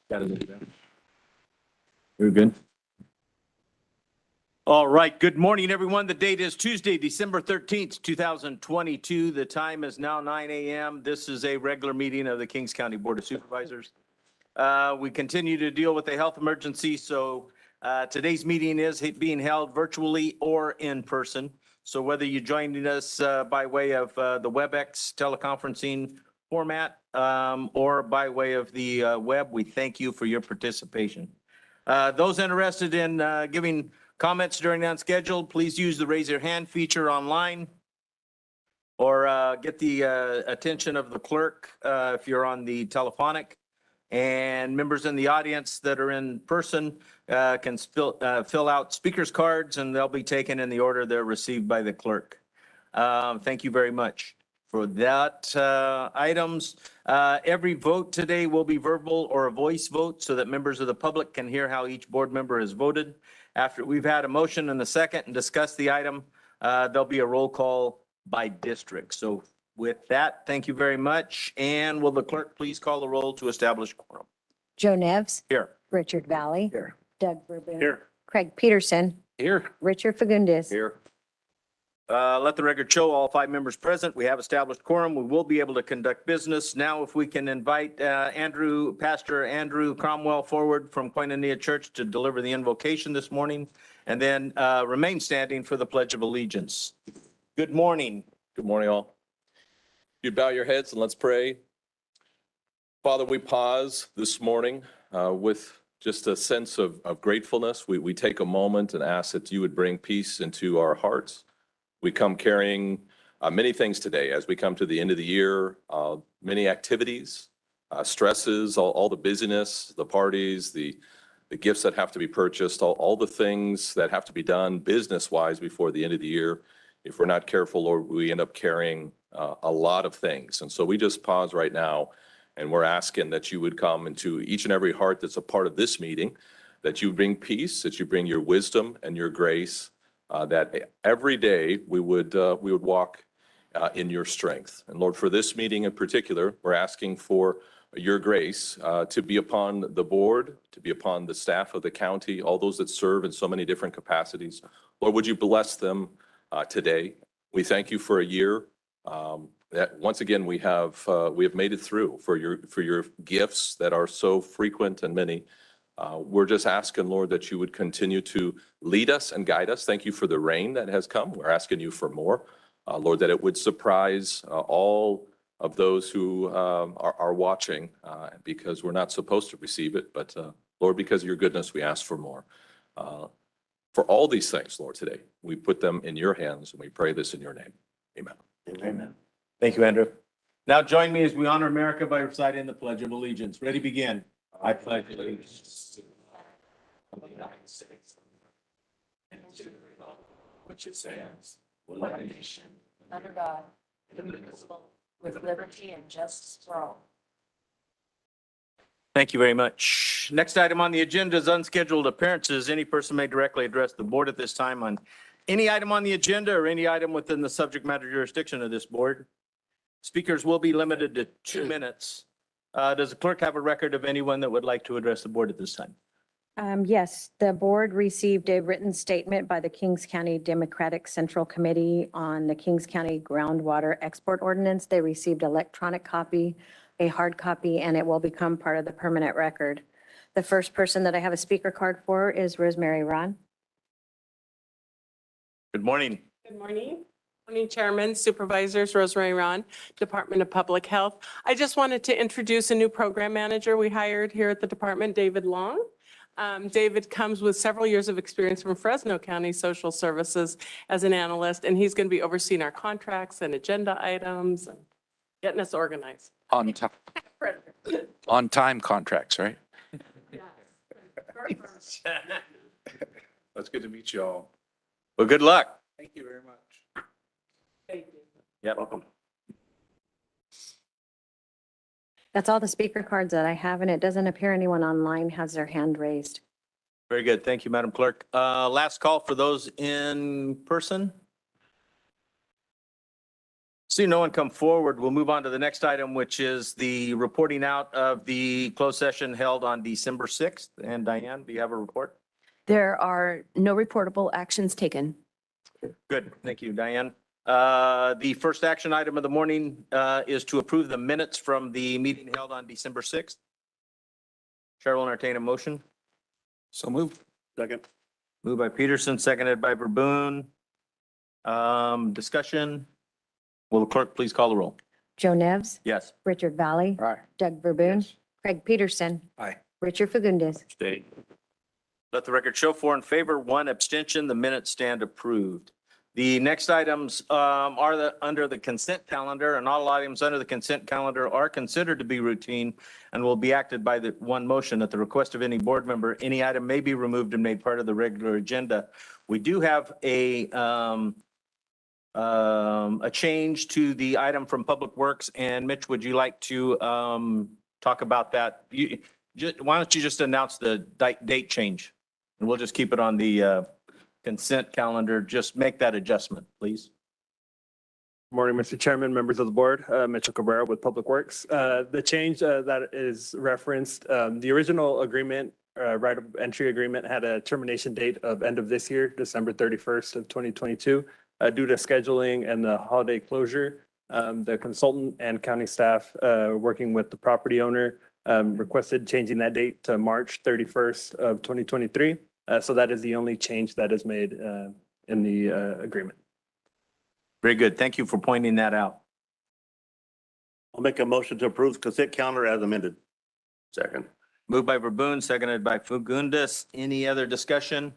Got it. You're good. All right. Good morning, everyone. The date is Tuesday, December 13th, 2022. The time is now 9 a.m. This is a regular meeting of the Kings County Board of Supervisors. We continue to deal with a health emergency, so today's meeting is being held virtually or in person. So whether you're joining us by way of the WebEx teleconferencing format or by way of the web, we thank you for your participation. Those interested in giving comments during the unscheduled, please use the raise your hand feature online or get the attention of the clerk if you're on the telephonic. And members in the audience that are in person can fill out speakers cards, and they'll be taken in the order they're received by the clerk. Thank you very much for that. Items, every vote today will be verbal or a voice vote so that members of the public can hear how each board member has voted. After we've had a motion and a second and discussed the item, there'll be a roll call by district. So with that, thank you very much. And will the clerk please call the roll to establish quorum? Joe Nevs. Here. Richard Valley. Here. Doug Verboon. Here. Craig Peterson. Here. Richard Fagundes. Here. Let the record show all 5 members present. We have established quorum. We will be able to conduct business. Now, if we can invite Pastor Andrew Cromwell forward from Koinonia Church to deliver the invocation this morning, and then remain standing for the Pledge of Allegiance. Good morning. Good morning, all. You'd bow your heads and let's pray. Father, we pause this morning with just a sense of gratefulness. We take a moment and ask that you would bring peace into our hearts. We come carrying many things today as we come to the end of the year, many activities, stresses, all the busyness, the parties, the gifts that have to be purchased, all the things that have to be done business-wise before the end of the year. If we're not careful, Lord, we end up carrying a lot of things. And so we just pause right now, and we're asking that you would come into each and every heart that's a part of this meeting, that you bring peace, that you bring your wisdom and your grace, that every day we would walk in your strength. And Lord, for this meeting in particular, we're asking for your grace to be upon the board, to be upon the staff of the county, all those that serve in so many different capacities. Lord, would you bless them today? We thank you for a year that once again we have made it through, for your gifts that are so frequent and many. We're just asking, Lord, that you would continue to lead us and guide us. Thank you for the rain that has come. We're asking you for more, Lord, that it would surprise all of those who are watching, because we're not supposed to receive it, but Lord, because of your goodness, we ask for more. For all these things, Lord, today, we put them in your hands, and we pray this in your name. Amen. Amen. Thank you, Andrew. Now join me as we honor America by reciting the Pledge of Allegiance. Ready, begin. I pledge allegiance to the United States and to the republic which it stands, one nation, Under God, indivisible, with liberty and justice for all. Thank you very much. Next item on the agenda is unscheduled appearances. Any person may directly address the board at this time on any item on the agenda or any item within the subject matter jurisdiction of this board. Speakers will be limited to 2 minutes. Does the clerk have a record of anyone that would like to address the board at this time? Yes, the board received a written statement by the Kings County Democratic Central Committee on the Kings County Groundwater Export Ordinance. They received electronic copy, a hard copy, and it will become part of the permanent record. The first person that I have a speaker card for is Rosemary Ron. Good morning. Good morning. Morning, Chairman, Supervisors, Rosemary Ron, Department of Public Health. I just wanted to introduce a new program manager we hired here at the department, David Long. David comes with several years of experience from Fresno County Social Services as an analyst, and he's going to be overseeing our contracts and agenda items and getting us organized. On time, on time contracts, right? That's good to meet you all. Well, good luck. Thank you very much. Thank you. Yeah, welcome. That's all the speaker cards that I have, and it doesn't appear anyone online has their hand raised. Very good. Thank you, Madam Clerk. Last call for those in person. See no one come forward, we'll move on to the next item, which is the reporting out of the closed session held on December 6th. And Diane, do you have a report? There are no reportable actions taken. Good, thank you, Diane. The first action item of the morning is to approve the minutes from the meeting held on December 6th. Chair will entertain a motion. So moved. Second. Moved by Peterson, seconded by Verboen. Discussion. Will the clerk please call the roll? Joe Nevs, Yes. Richard Valley, Aye. Doug Verboen, Craig Peterson, Aye. Richard Fagundes. Stay. Let the record show 4 in favor, 1 abstention. The minutes stand approved. The next items are under the consent calendar, and all items under the consent calendar are considered to be routine and will be acted by the one motion at the request of any board member. Any item may be removed and made part of the regular agenda. We do have a change to the item from Public Works, and Mitch, would you like to talk about that? Why don't you just announce the date change? And we'll just keep it on the consent calendar. Just make that adjustment, please. Morning, Mr. Chairman, members of the board, Mitchell Cabrera with Public Works. The change that is referenced, the original agreement, right of entry agreement had a termination date of end of this year, December 31st of 2022. Due to scheduling and the holiday closure, the consultant and county staff working with the property owner requested changing that date to March 31st of 2023. So that is the only change that is made in the agreement. Very good. Thank you for pointing that out. I'll make a motion to approve consent calendar as amended. Second. Moved by Verboen, seconded by Fagundes. Any other discussion?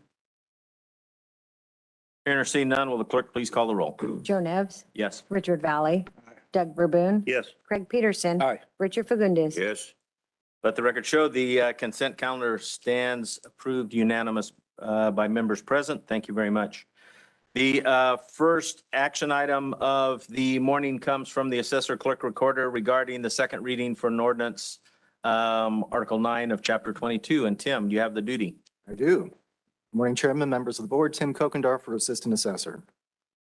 Hearing or seeing none, will the clerk please call the roll? Joe Nevs, Yes. Richard Valley, Doug Verboen, Yes. Craig Peterson, Aye. Richard Fagundes. Yes. Let the record show the consent calendar stands approved unanimous by members present. Thank you very much. The first action item of the morning comes from the Assessor Clerk Recorder regarding the second reading for an ordinance, Article 9 of Chapter 22. And Tim, you have the duty. I do. Morning, Chairman, members of the board, Tim Kokendorfer, Assistant Assessor.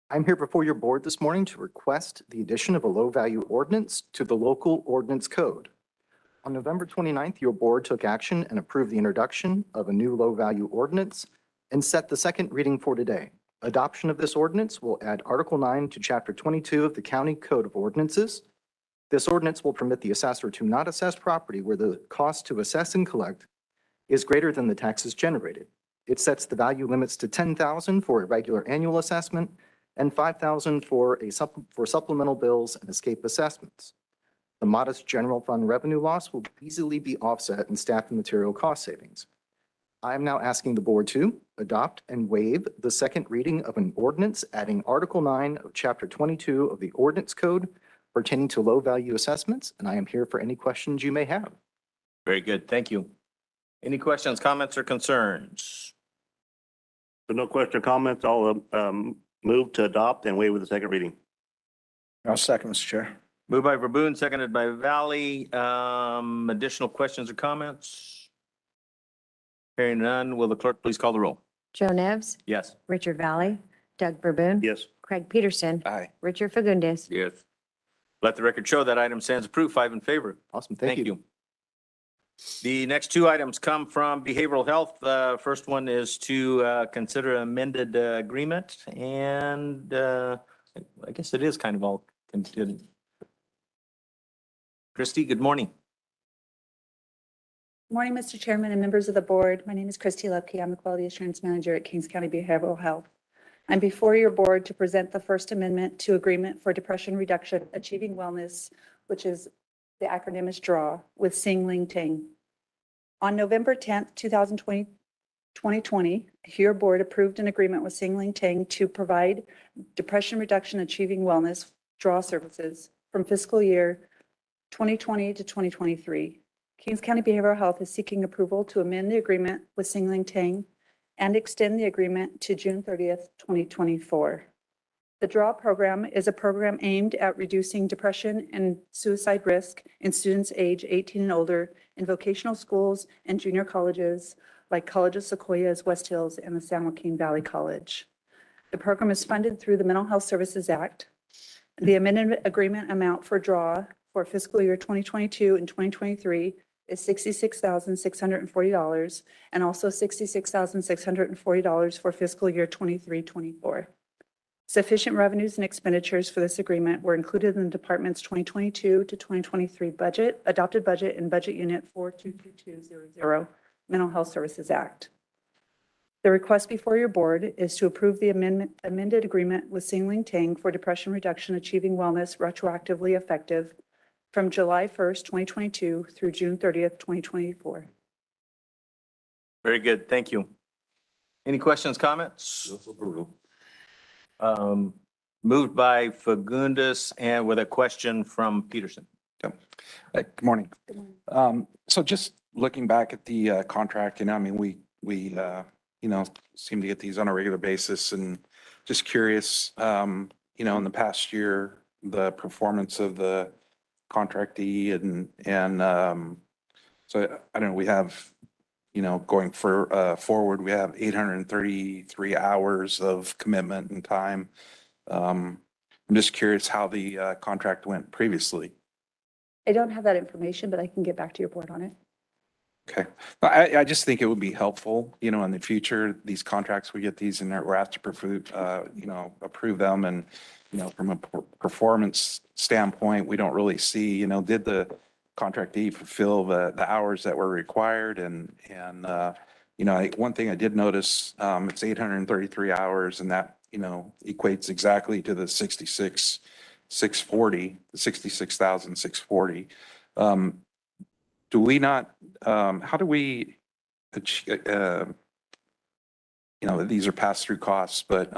I'm here before your board this morning to request the addition of a low-value ordinance to the local ordinance code. On November 29th, your board took action and approved the introduction of a new low-value ordinance and set the second reading for today. Adoption of this ordinance will add Article 9 to Chapter 22 of the County Code of Ordinances. This ordinance will permit the assessor to not assess property where the cost to assess and collect is greater than the taxes generated. It sets the value limits to $10,000 for a regular annual assessment and $5,000 for supplemental bills and escape assessments. The modest general fund revenue loss will easily be offset in staff and material cost savings. I am now asking the board to adopt and waive the second reading of an ordinance adding Article 9 of Chapter 22 of the Ordinance Code pertaining to low-value assessments, and I am here for any questions you may have. Very good. Thank you. Any questions, comments, or concerns? So no question or comments. I'll move to adopt and waive with the second reading. I'll second, Mr. Chair. Moved by Verboen, seconded by Valley. Additional questions or comments? Hearing none, will the clerk please call the roll? Joe Nevs, Yes. Richard Valley, Doug Verboen, Yes. Craig Peterson, Aye. Richard Fagundes. Yes. Let the record show that item stands approved, 5 in favor. Awesome, thank you. The next two items come from behavioral health. First one is to consider amended agreement, and I guess it is kind of all considered. Christy, good morning. Morning, Mr. Chairman and members of the board. My name is Christy Lepke. I'm the Quality Assurance Manager at Kings County Behavioral Health. I'm before your board to present the First Amendment to Agreement for Depression Reduction, Achieving Wellness, which is the acronym is DRAW, with Sing Ling Ting. On November 10th, 2020, your board approved an agreement with Sing Ling Ting to provide Depression Reduction, Achieving Wellness DRAW services from fiscal year 2020 to 2023. Kings County Behavioral Health is seeking approval to amend the agreement with Sing Ling Ting and extend the agreement to June 30th, 2024. The DRAW program is a program aimed at reducing depression and suicide risk in students age 18 and older in vocational schools and junior colleges like College of Sequoias, West Hills, and the San Joaquin Valley College. The program is funded through the Mental Health Services Act. The amended agreement amount for draw for fiscal year 2022 and 2023 is $66,640 and also $66,640 for fiscal year 23-24. Sufficient revenues and expenditures for this agreement were included in the department's 2022 to 2023 budget, adopted budget in Budget Unit 422200, Mental Health Services Act. The request before your board is to approve the amended agreement with Singling Tang for depression reduction achieving wellness retroactively effective from July 1st, 2022 through June 30th, 2024. Very good. Thank you. Any questions, comments? Moved by Fagundes and with a question from Peterson. Good morning. So just looking back at the contract, I mean, we seem to get these on a regular basis, and just curious, in the past year, the performance of the contractee and so I don't know, we have, going forward, we have 833 hours of commitment and time. I'm just curious how the contract went previously. I don't have that information, but I can get back to your board on it. Okay. I just think it would be helpful, in the future, these contracts, we get these and we're asked to approve them. And, from a performance standpoint, we don't really see, did the contractee fulfill the hours that were required? And one thing I did notice, it's 833 hours, and that, equates exactly to the 66,640. Do we not, how do we, these are pass-through costs, but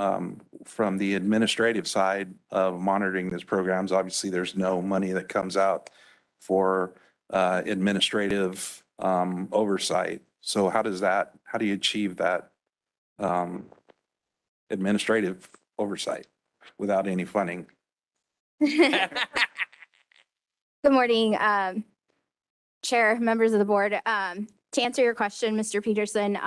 from the administrative side of monitoring these programs, obviously there's no money that comes out for administrative oversight. So how do you achieve that administrative oversight without any funding? Good morning, Chair, members of the board. To answer your question, Mr. Peterson,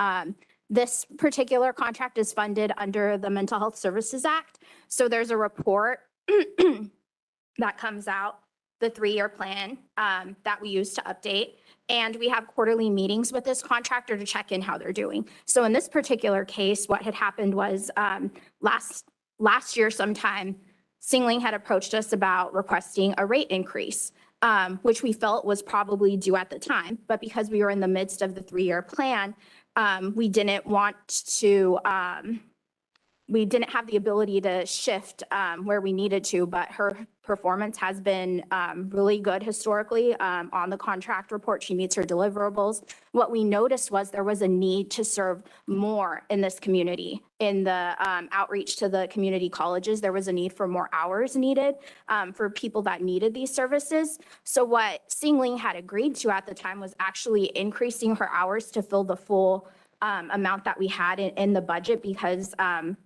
this particular contract is funded under the Mental Health Services Act. So there's a report that comes out, the 3-year plan that we use to update. And we have quarterly meetings with this contractor to check in how they're doing. So in this particular case, what had happened was last year sometime, Singling had approached us about requesting a rate increase, which we felt was probably due at the time. But because we were in the midst of the 3-year plan, we didn't want to, we didn't have the ability to shift where we needed to, but her performance has been really good historically. On the contract report, she meets her deliverables. What we noticed was there was a need to serve more in this community. In the outreach to the community colleges, there was a need for more hours needed for people that needed these services. So what Singling had agreed to at the time was actually increasing her hours to fill the full amount that we had in the budget, because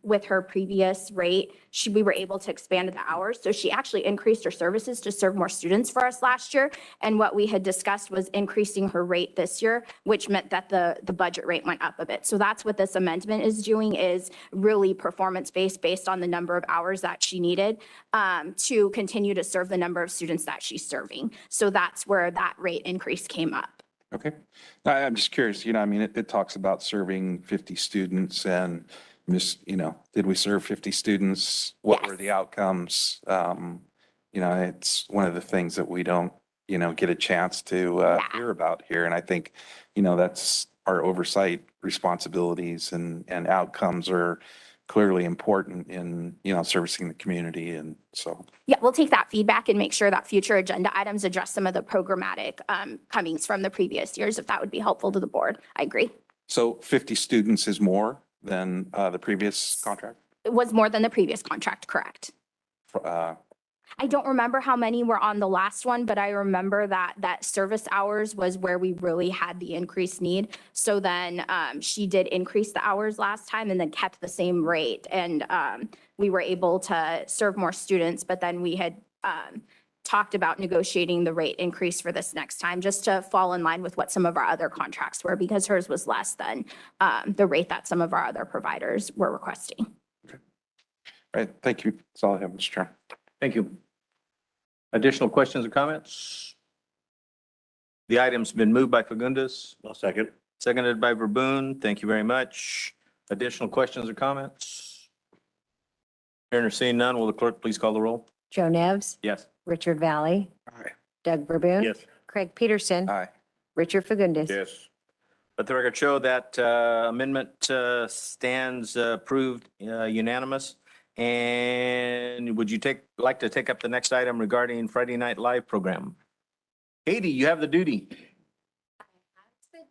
with her previous rate, we were able to expand the hours. So she actually increased her services to serve more students for us last year. And what we had discussed was increasing her rate this year, which meant that the budget rate went up a bit. So that's what this amendment is doing, is really performance-based, based on the number of hours that she needed to continue to serve the number of students that she's serving. So that's where that rate increase came up. Okay. I'm just curious, I mean, it talks about serving 50 students, and just, did we serve 50 students? What were the outcomes? It's one of the things that we don't, get a chance to hear about here. And I think, that's our oversight responsibilities, and outcomes are clearly important in, servicing the community. And so. Yeah, we'll take that feedback and make sure that future agenda items address some of the programmatic comings from the previous years, if that would be helpful to the board. I agree. So 50 students is more than the previous contract? It was more than the previous contract, correct? I don't remember how many were on the last one, but I remember that service hours was where we really had the increased need. So then she did increase the hours last time and then kept the same rate. And we were able to serve more students, but then we had talked about negotiating the rate increase for this next time, just to fall in line with what some of our other contracts were, because hers was less than the rate that some of our other providers were requesting. Okay. All right. Thank you. That's all I have, Mr. Chair. Thank you. Additional questions or comments? The item's been moved by Fagundes, I'll second. seconded by Verboen. Thank you very much. Additional questions or comments? Hearing or seeing none, will the clerk please call the roll? Joe Nevs, Yes. Richard Valley, Aye. Doug Verboen. Yes. Craig Peterson, Aye. Richard Fagundes. Yes. Let the record show that amendment stands approved unanimous. And would you like to take up the next item regarding Friday Night Live program? Katie, you have the duty.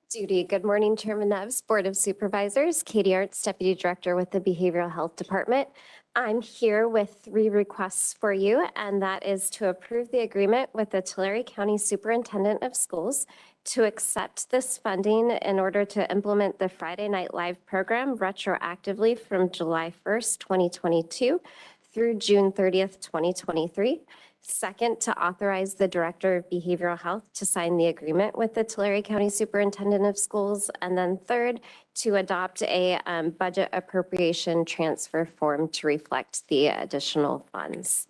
Duty. Good morning, Chairman Nevs, Board of Supervisors. Katie Arts, Deputy Director with the Behavioral Health Department. I'm here with 3 requests for you, and that is to approve the agreement with the Tulare County Superintendent of Schools to accept this funding in order to implement the Friday Night Live program retroactively from July 1st, 2022 through June 30th, 2023. Second, to authorize the Director of Behavioral Health to sign the agreement with the Tulare County Superintendent of Schools. And then third, to adopt a budget appropriation transfer form to reflect the additional funds.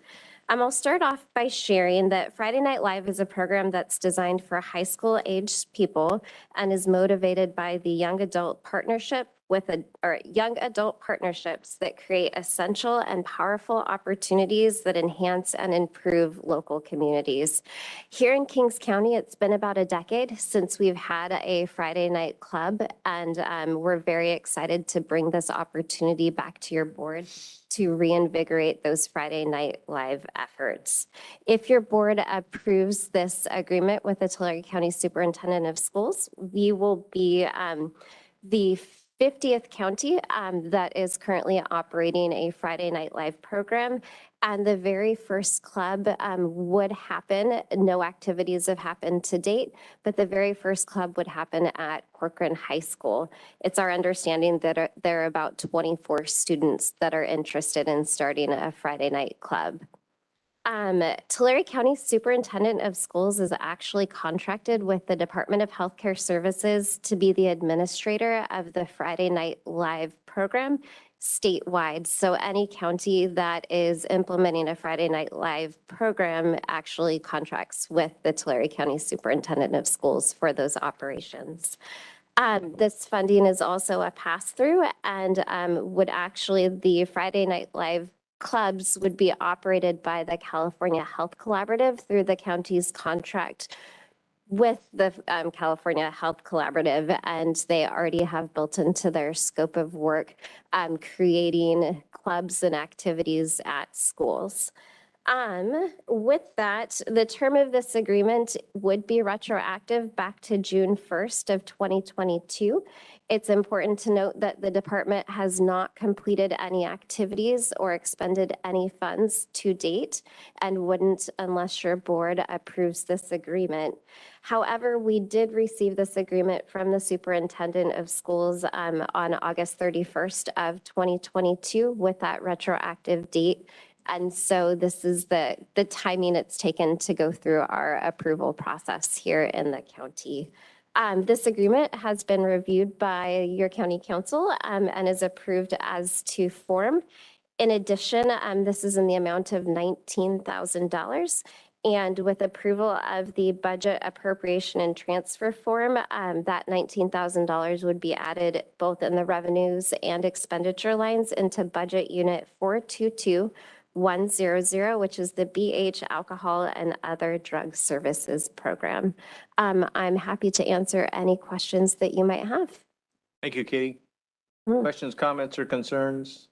I'll start off by sharing that Friday Night Live is a program that's designed for high school aged people and is motivated by the young adult partnerships that create essential and powerful opportunities that enhance and improve local communities. Here in Kings County, it's been about a decade since we've had a Friday night club, and we're very excited to bring this opportunity back to your board to reinvigorate those Friday Night Live efforts. If your board approves this agreement with the Tulare County Superintendent of Schools, we will be the 50th county that is currently operating a Friday Night Live program. And the very first club would happen, no activities have happened to date, but the very first club would happen at Corcoran High School. It's our understanding that there are about 24 students that are interested in starting a Friday night club. Tulare County Superintendent of Schools is actually contracted with the Department of Healthcare Services to be the administrator of the Friday Night Live program statewide. So any county that is implementing a Friday Night Live program actually contracts with the Tulare County Superintendent of Schools for those operations. This funding is also a pass-through, and the Friday Night Live clubs would be operated by the California Health Collaborative through the county's contract with the California Health Collaborative, and they already have built into their scope of work creating clubs and activities at schools. With that, the term of this agreement would be retroactive back to June 1st of 2022. It's important to note that the department has not completed any activities or expended any funds to date and wouldn't unless your board approves this agreement. However, we did receive this agreement from the superintendent of schools on August 31st of 2022 with that retroactive date. And so this is the timing it's taken to go through our approval process here in the county. This agreement has been reviewed by your county council and is approved as to form. In addition, this is in the amount of $19,000. And with approval of the budget appropriation and transfer form, that $19,000 would be added both in the revenues and expenditure lines into budget unit 422100, which is the BH Alcohol and Other Drug Services Program. I'm happy to answer any questions that you might have. Thank you, Katie. Mm. Questions, comments, or concerns?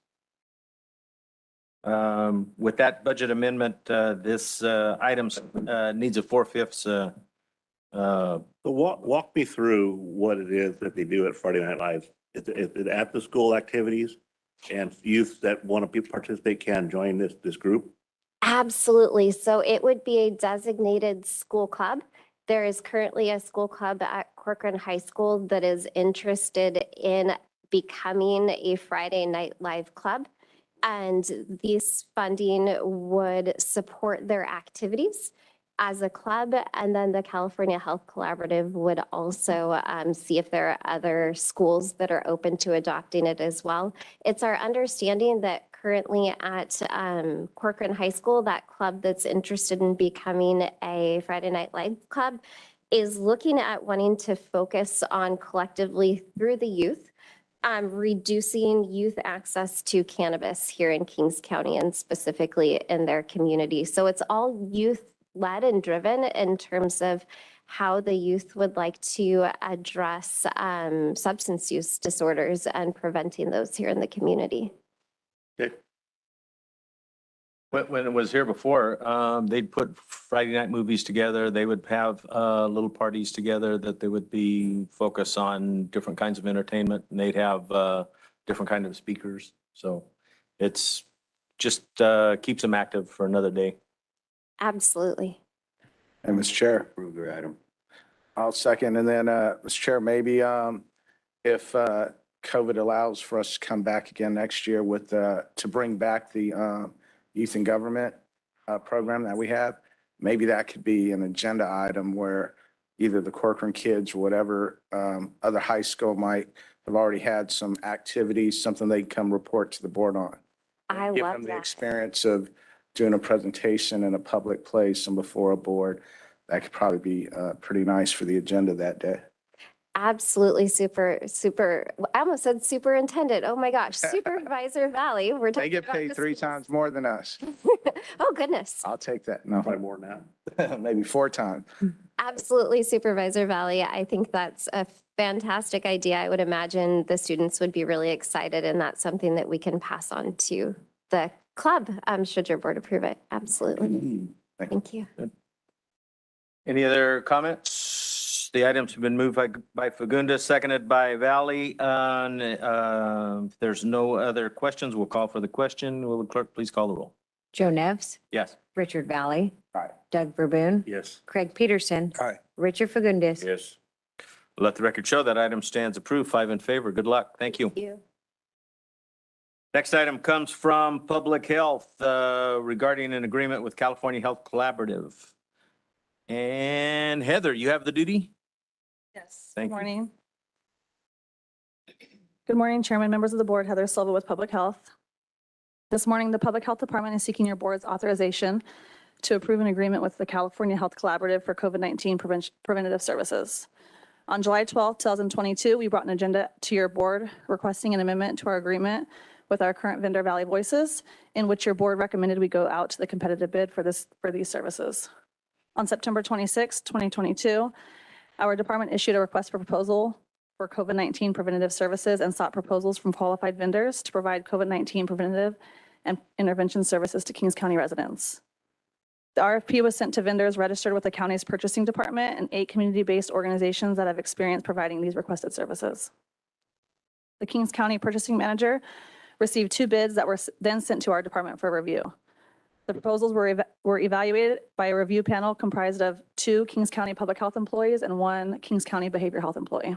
With that budget amendment, this item needs a 4/5. So walk me through what it is that they do at Friday Night Live. Is it at the school activities and youth that want to participate can join this group? Absolutely. So it would be a designated school club. There is currently a school club at Corcoran High School that is interested in becoming a Friday Night Live club. And this funding would support their activities as a club. And then the California Health Collaborative would also see if there are other schools that are open to adopting it as well. It's our understanding that currently at Corcoran High School, that club that's interested in becoming a Friday Night Live club, is looking at wanting to focus on collectively through the youth, reducing youth access to cannabis here in Kings County and specifically in their community. So it's all youth-led and driven in terms of how the youth would like to address substance use disorders and preventing those here in the community. When it was here before, they'd put Friday night movies together. They would have little parties together that they would be focused on different kinds of entertainment, and they'd have different kind of speakers. So it's just keeps them active for another day. Absolutely. And Mr. Chair, Approve your item. I'll second. And then, Mr. Chair, maybe if COVID allows for us to come back again next year with, to bring back the youth in government program that we have, maybe that could be an agenda item where either the Corcoran kids or whatever other high school might have already had some activities, something they can come report to the board on. I Give love them the that. experience of doing a presentation in a public place and before a board. That could probably be pretty nice for the agenda that day. Absolutely super, I almost said superintendent. Oh my gosh, Supervisor Valley. We're They talking get about paid the 3 schools. times more than us. Oh, goodness. I'll take that. No, Probably more than that. maybe 4 times. Absolutely, Supervisor Valley. I think that's a fantastic idea. I would imagine the students would be really excited, and that's something that we can pass on to the club, should your board approve it. Absolutely. Thank you. Any other comments? The items have been moved by Fagundes, seconded by Valley. If there's no other questions, we'll call for the question. Will the clerk please call the roll? Joe Nevs, Yes. Richard Valley. Aye. Doug Verboon. Yes. Craig Peterson. Aye. Richard Fagundes. Yes. Let the record show that item stands approved, 5 in favor. Good luck. Thank you. You. Next item comes from Public Health regarding an agreement with California Health Collaborative. And Heather, you have the duty? Yes. Thank Good you. morning. Good morning, Chairman, members of the board. Heather Silva with Public Health. This morning, the Public Health Department is seeking your board's authorization to approve an agreement with the California Health Collaborative for COVID-19 preventative services. On July 12, 2022, we brought an agenda to your board requesting an amendment to our agreement with our current vendor, Valley Voices, in which your board recommended we go out to the competitive bid for these services. On September 26, 2022, our department issued a request for proposal for COVID-19 preventative services and sought proposals from qualified vendors to provide COVID-19 preventative and intervention services to Kings County residents. The RFP was sent to vendors registered with the county's purchasing department and 8 community-based organizations that have experience providing these requested services. The Kings County purchasing manager received 2 bids that were then sent to our department for review. The proposals were evaluated by a review panel comprised of 2 Kings County public health employees and 1 Kings County behavioral health employee.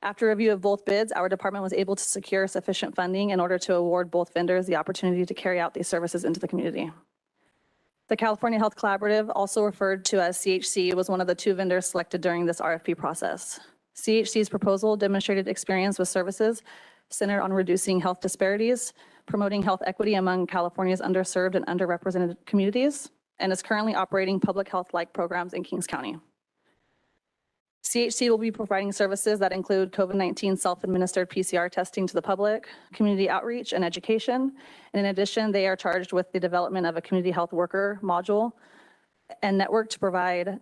After review of both bids, our department was able to secure sufficient funding in order to award both vendors the opportunity to carry out these services into the community. The California Health Collaborative, also referred to as CHC, was one of the 2 vendors selected during this RFP process. CHC's proposal demonstrated experience with services centered on reducing health disparities, promoting health equity among California's underserved and underrepresented communities, and is currently operating public health-like programs in Kings County. CHC will be providing services that include COVID-19 self-administered PCR testing to the public, community outreach, and education. And in addition, they are charged with the development of a community health worker module and network to provide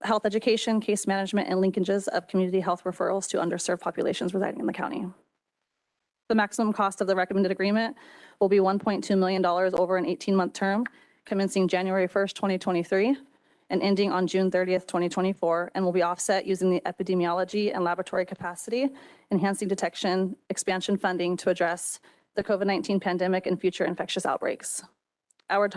health education, case management, and linkages of community health referrals to underserved populations residing in the county. The maximum cost of the recommended agreement will be $1.2 million over an 18-month term, commencing January 1st, 2023, and ending on June 30th, 2024, and will be offset using the epidemiology and laboratory capacity, enhancing detection, expansion funding to address the COVID-19 pandemic and future infectious outbreaks. Our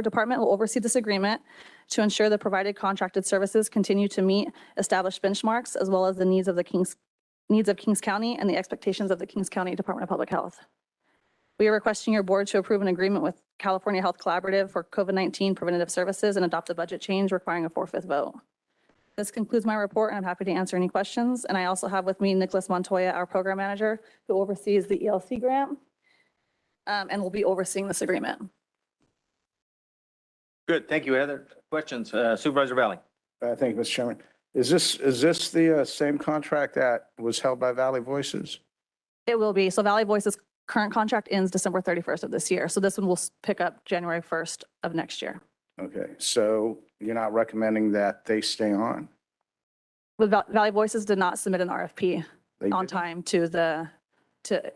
department will oversee this agreement to ensure the provided contracted services continue to meet established benchmarks as well as the needs of Kings County and the expectations of the Kings County Department of Public Health. We are requesting your board to approve an agreement with California Health Collaborative for COVID-19 preventative services and adopt a budget change requiring a 4/5 vote. This concludes my report, and I'm happy to answer any questions. And I also have with me Nicholas Montoya, our program manager, who oversees the ELC grant. and will be overseeing this agreement. Good, thank you, Heather. Questions, Supervisor Valley? Thank you, Mr. Chairman. Is this the same contract that was held by Valley Voices? It will be. So Valley Voice's current contract ends December 31st of this year. So this one will pick up January 1st of next year. Okay, so you're not recommending that they stay on? But Valley Voices did not submit an RFP They on didn't? time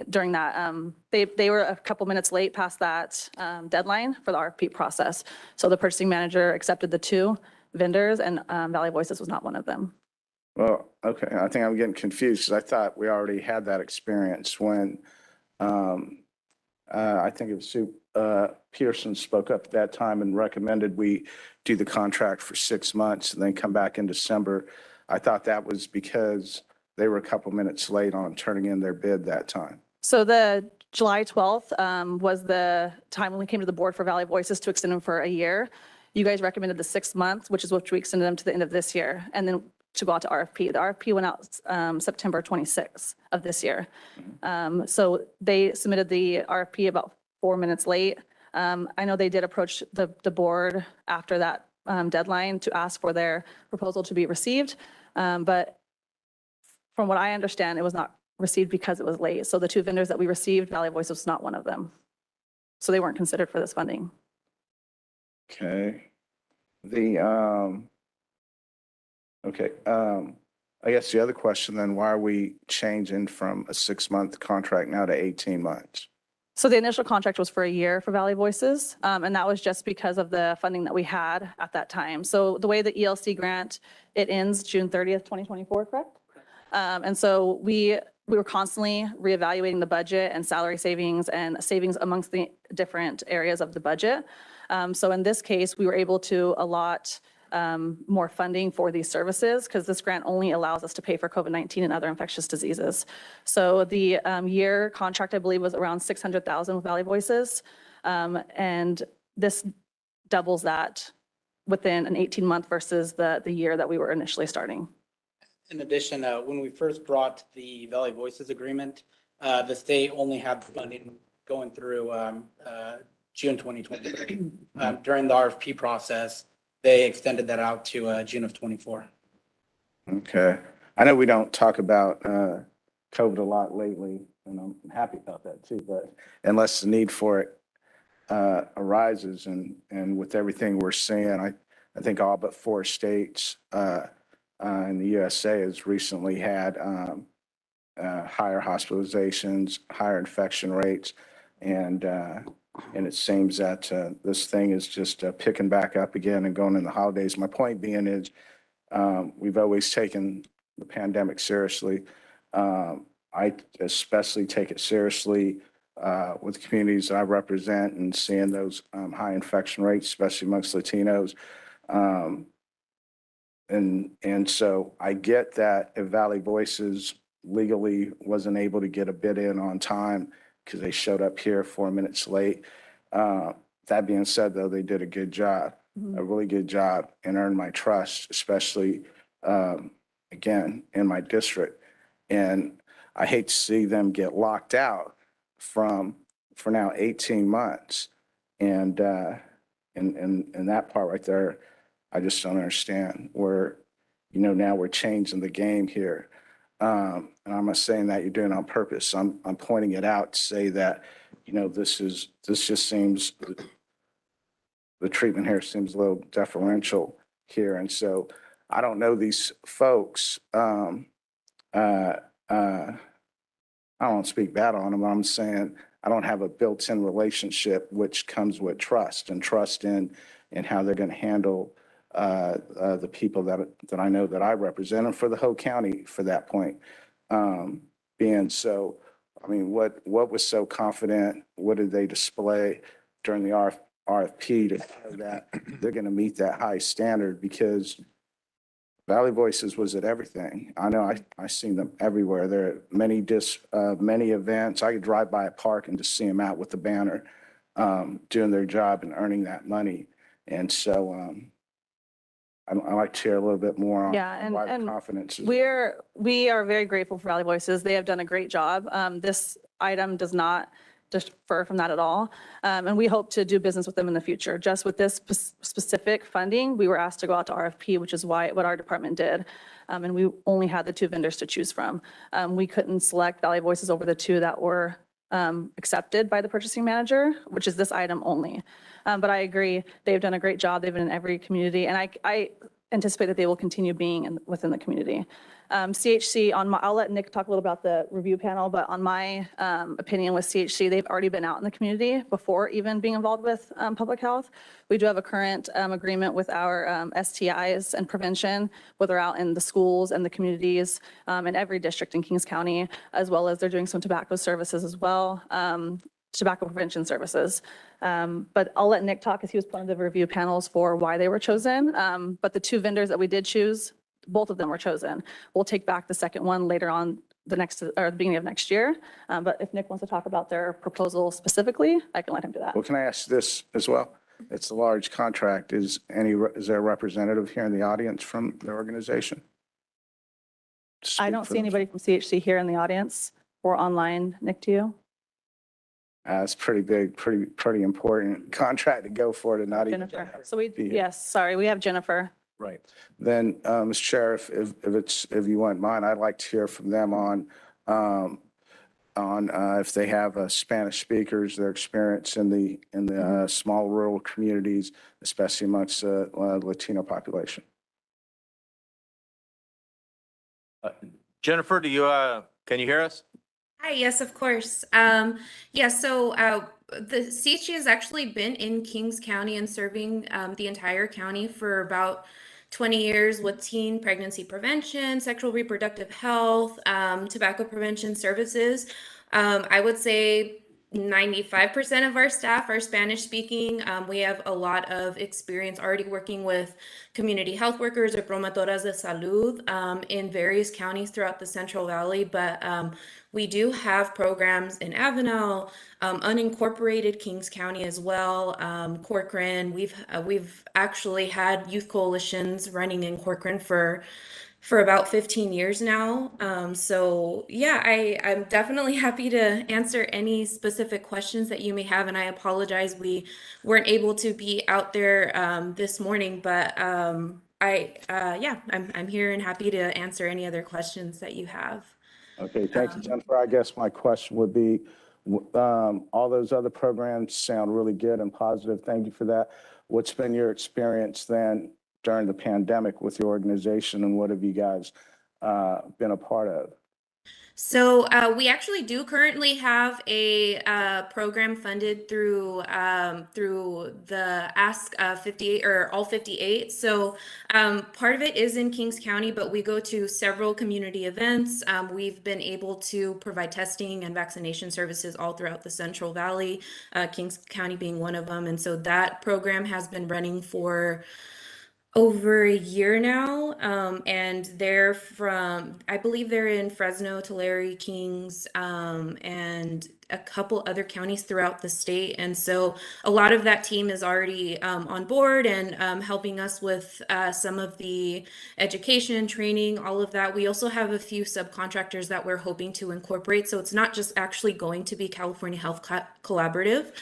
during that. They were a couple minutes late past that deadline for the RFP process. So the purchasing manager accepted the two vendors and Valley Voices was not one of them. Well, okay, I think I'm getting confused because I thought we already had that experience when I think it was Pearson spoke up at that time and recommended we do the contract for 6 months and then come back in December. I thought that was because they were a couple minutes late on turning in their bid that time. So the July 12th was the time when we came to the board for Valley Voices to extend them for a year. You guys recommended the 6 months, which is what we extended them to the end of this year, and then to go out to RFP. The RFP went out September 26th of this year. So they submitted the RFP about 4 minutes late. I know they did approach the board after that deadline to ask for their proposal to be received. But from what I understand, it was not received because it was late. So the two vendors that we received, Valley Voice was not one of them. So they weren't considered for this funding. Okay. I guess the other question then, why are we changing from a 6-month contract now to 18 months? So the initial contract was for a year for Valley Voices, and that was just because of the funding that we had at that time. So the way the ELC grant, it ends June 30th, 2024, correct? And so we were constantly reevaluating the budget and salary savings and savings amongst the different areas of the budget. So in this case, we were able to allot more funding for these services because this grant only allows us to pay for COVID-19 and other infectious diseases. So the year contract, I believe, was around $600,000 with Valley Voices. And this doubles that within an 18-month versus the year that we were initially starting. In addition, when we first brought the Valley Voices agreement, the state only had funding going through June 2023. During the RFP process, they extended that out to June of 24. Okay. I know we don't talk about COVID a lot lately, and I'm happy about that too, but unless the need for it arises and with everything we're seeing, I think all but 4 states in the USA has recently had higher hospitalizations, higher infection rates, and it seems that this thing is just picking back up again and going in the holidays. My point being is we've always taken the pandemic seriously. I especially take it seriously with the communities that I represent and seeing those high infection rates, especially amongst Latinos. And so I get that if Valley Voices legally wasn't able to get a bid in on time because they showed up here 4 minutes late. That being said, though, they did a good job, a really good job, and earned my trust, especially, again, in my district. And I hate to see them get locked out for now 18 months. And that part right there, I just don't understand where, now we're changing the game here. And I'm not saying that you're doing it on purpose. I'm pointing it out to say that, this just seems, the treatment here seems a little deferential here. And so I don't know these folks. I don't want to speak bad on them. I'm saying I don't have a built-in relationship, which comes with trust and trust in how they're going to handle the people that I know that I represent, and for the whole county for that point. Being so, I mean, what was so confident? What did they display during the RFP to know that they're going to meet that high standard? Because Valley Voices was at everything. I know I seen them everywhere. There are many events. I could drive by a park and just see them out with the banner, doing their job and earning that money. And so, I'd like to hear a little bit more on why the confidence is. We are very grateful for Valley Voices. They have done a great job. This item does not defer from that at all. And we hope to do business with them in the future. Just with this specific funding, we were asked to go out to RFP, which is what our department did. And we only had the 2 vendors to choose from. We couldn't select Valley Voices over the 2 that were accepted by the purchasing manager, which is this item only. But I agree, they've done a great job. They've been in every community, and I anticipate that they will continue being within the community. CHC, I'll let Nick talk a little about the review panel, but on my opinion with CHC, they've already been out in the community before even being involved with public health. We do have a current agreement with our STIs and prevention, where they're out in the schools and the communities in every district in Kings County, as well as they're doing some tobacco services as well, tobacco prevention services. But I'll let Nick talk, because he was part of the review panels for why they were chosen. But the 2 vendors that we did choose, both of them were chosen. We'll take back the second one later on the beginning of next year. But if Nick wants to talk about their proposal specifically, I can let him do that. Well, can I ask this as well? It's a large contract. Is there a representative here in the audience from the organization? I don't see anybody from CHC here in the audience or online. Nick, do you? It's pretty big, pretty important contract to go for to not even. Jennifer. So we, be here. yes, sorry, we have Jennifer. Right. Then, Mr. Chair, if you wouldn't mind, I'd like to hear from them on if they have Spanish speakers, their experience in the small rural communities, especially amongst the Latino population. Jennifer, can you hear us? Hi, yes, of course. So the CHG has actually been in Kings County and serving the entire county for about 20 years with teen pregnancy prevention, sexual reproductive health, tobacco prevention services. I would say 95% of our staff are Spanish speaking. We have a lot of experience already working with community health workers or promotoras de salud in various counties throughout the Central Valley. But we do have programs in Avenel, unincorporated Kings County as well, Corcoran. We've actually had youth coalitions running in Corcoran for about 15 years now. So yeah, I'm definitely happy to answer any specific questions that you may have. And I apologize, we weren't able to be out there this morning, but I'm here and happy to answer any other questions that you have. Okay, thank you, Jennifer. I guess my question would be, all those other programs sound really good and positive. Thank you for that. What's been your experience then during the pandemic with your organization, and what have you guys been a part of? So we actually do currently have a program funded through the Ask 58 or All 58. So part of it is in Kings County, but we go to several community events. We've been able to provide testing and vaccination services all throughout the Central Valley, Kings County being one of them. And so that program has been running for over a year now, and they're from, I believe they're in Fresno, Tulare, Kings, and a couple other counties throughout the state. And so a lot of that team is already on board and helping us with some of the education, training, all of that. We also have a few subcontractors that we're hoping to incorporate. So it's not just actually going to be California Health Collaborative.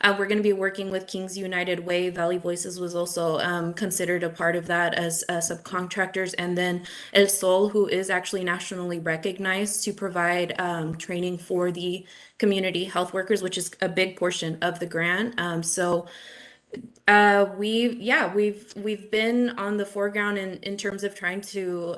We're going to be working with Kings United Way. Valley Voices was also considered a part of that as subcontractors. And then El Sol, who is actually nationally recognized to provide training for the community health workers, which is a big portion of the grant. We've been on the foreground in terms of trying to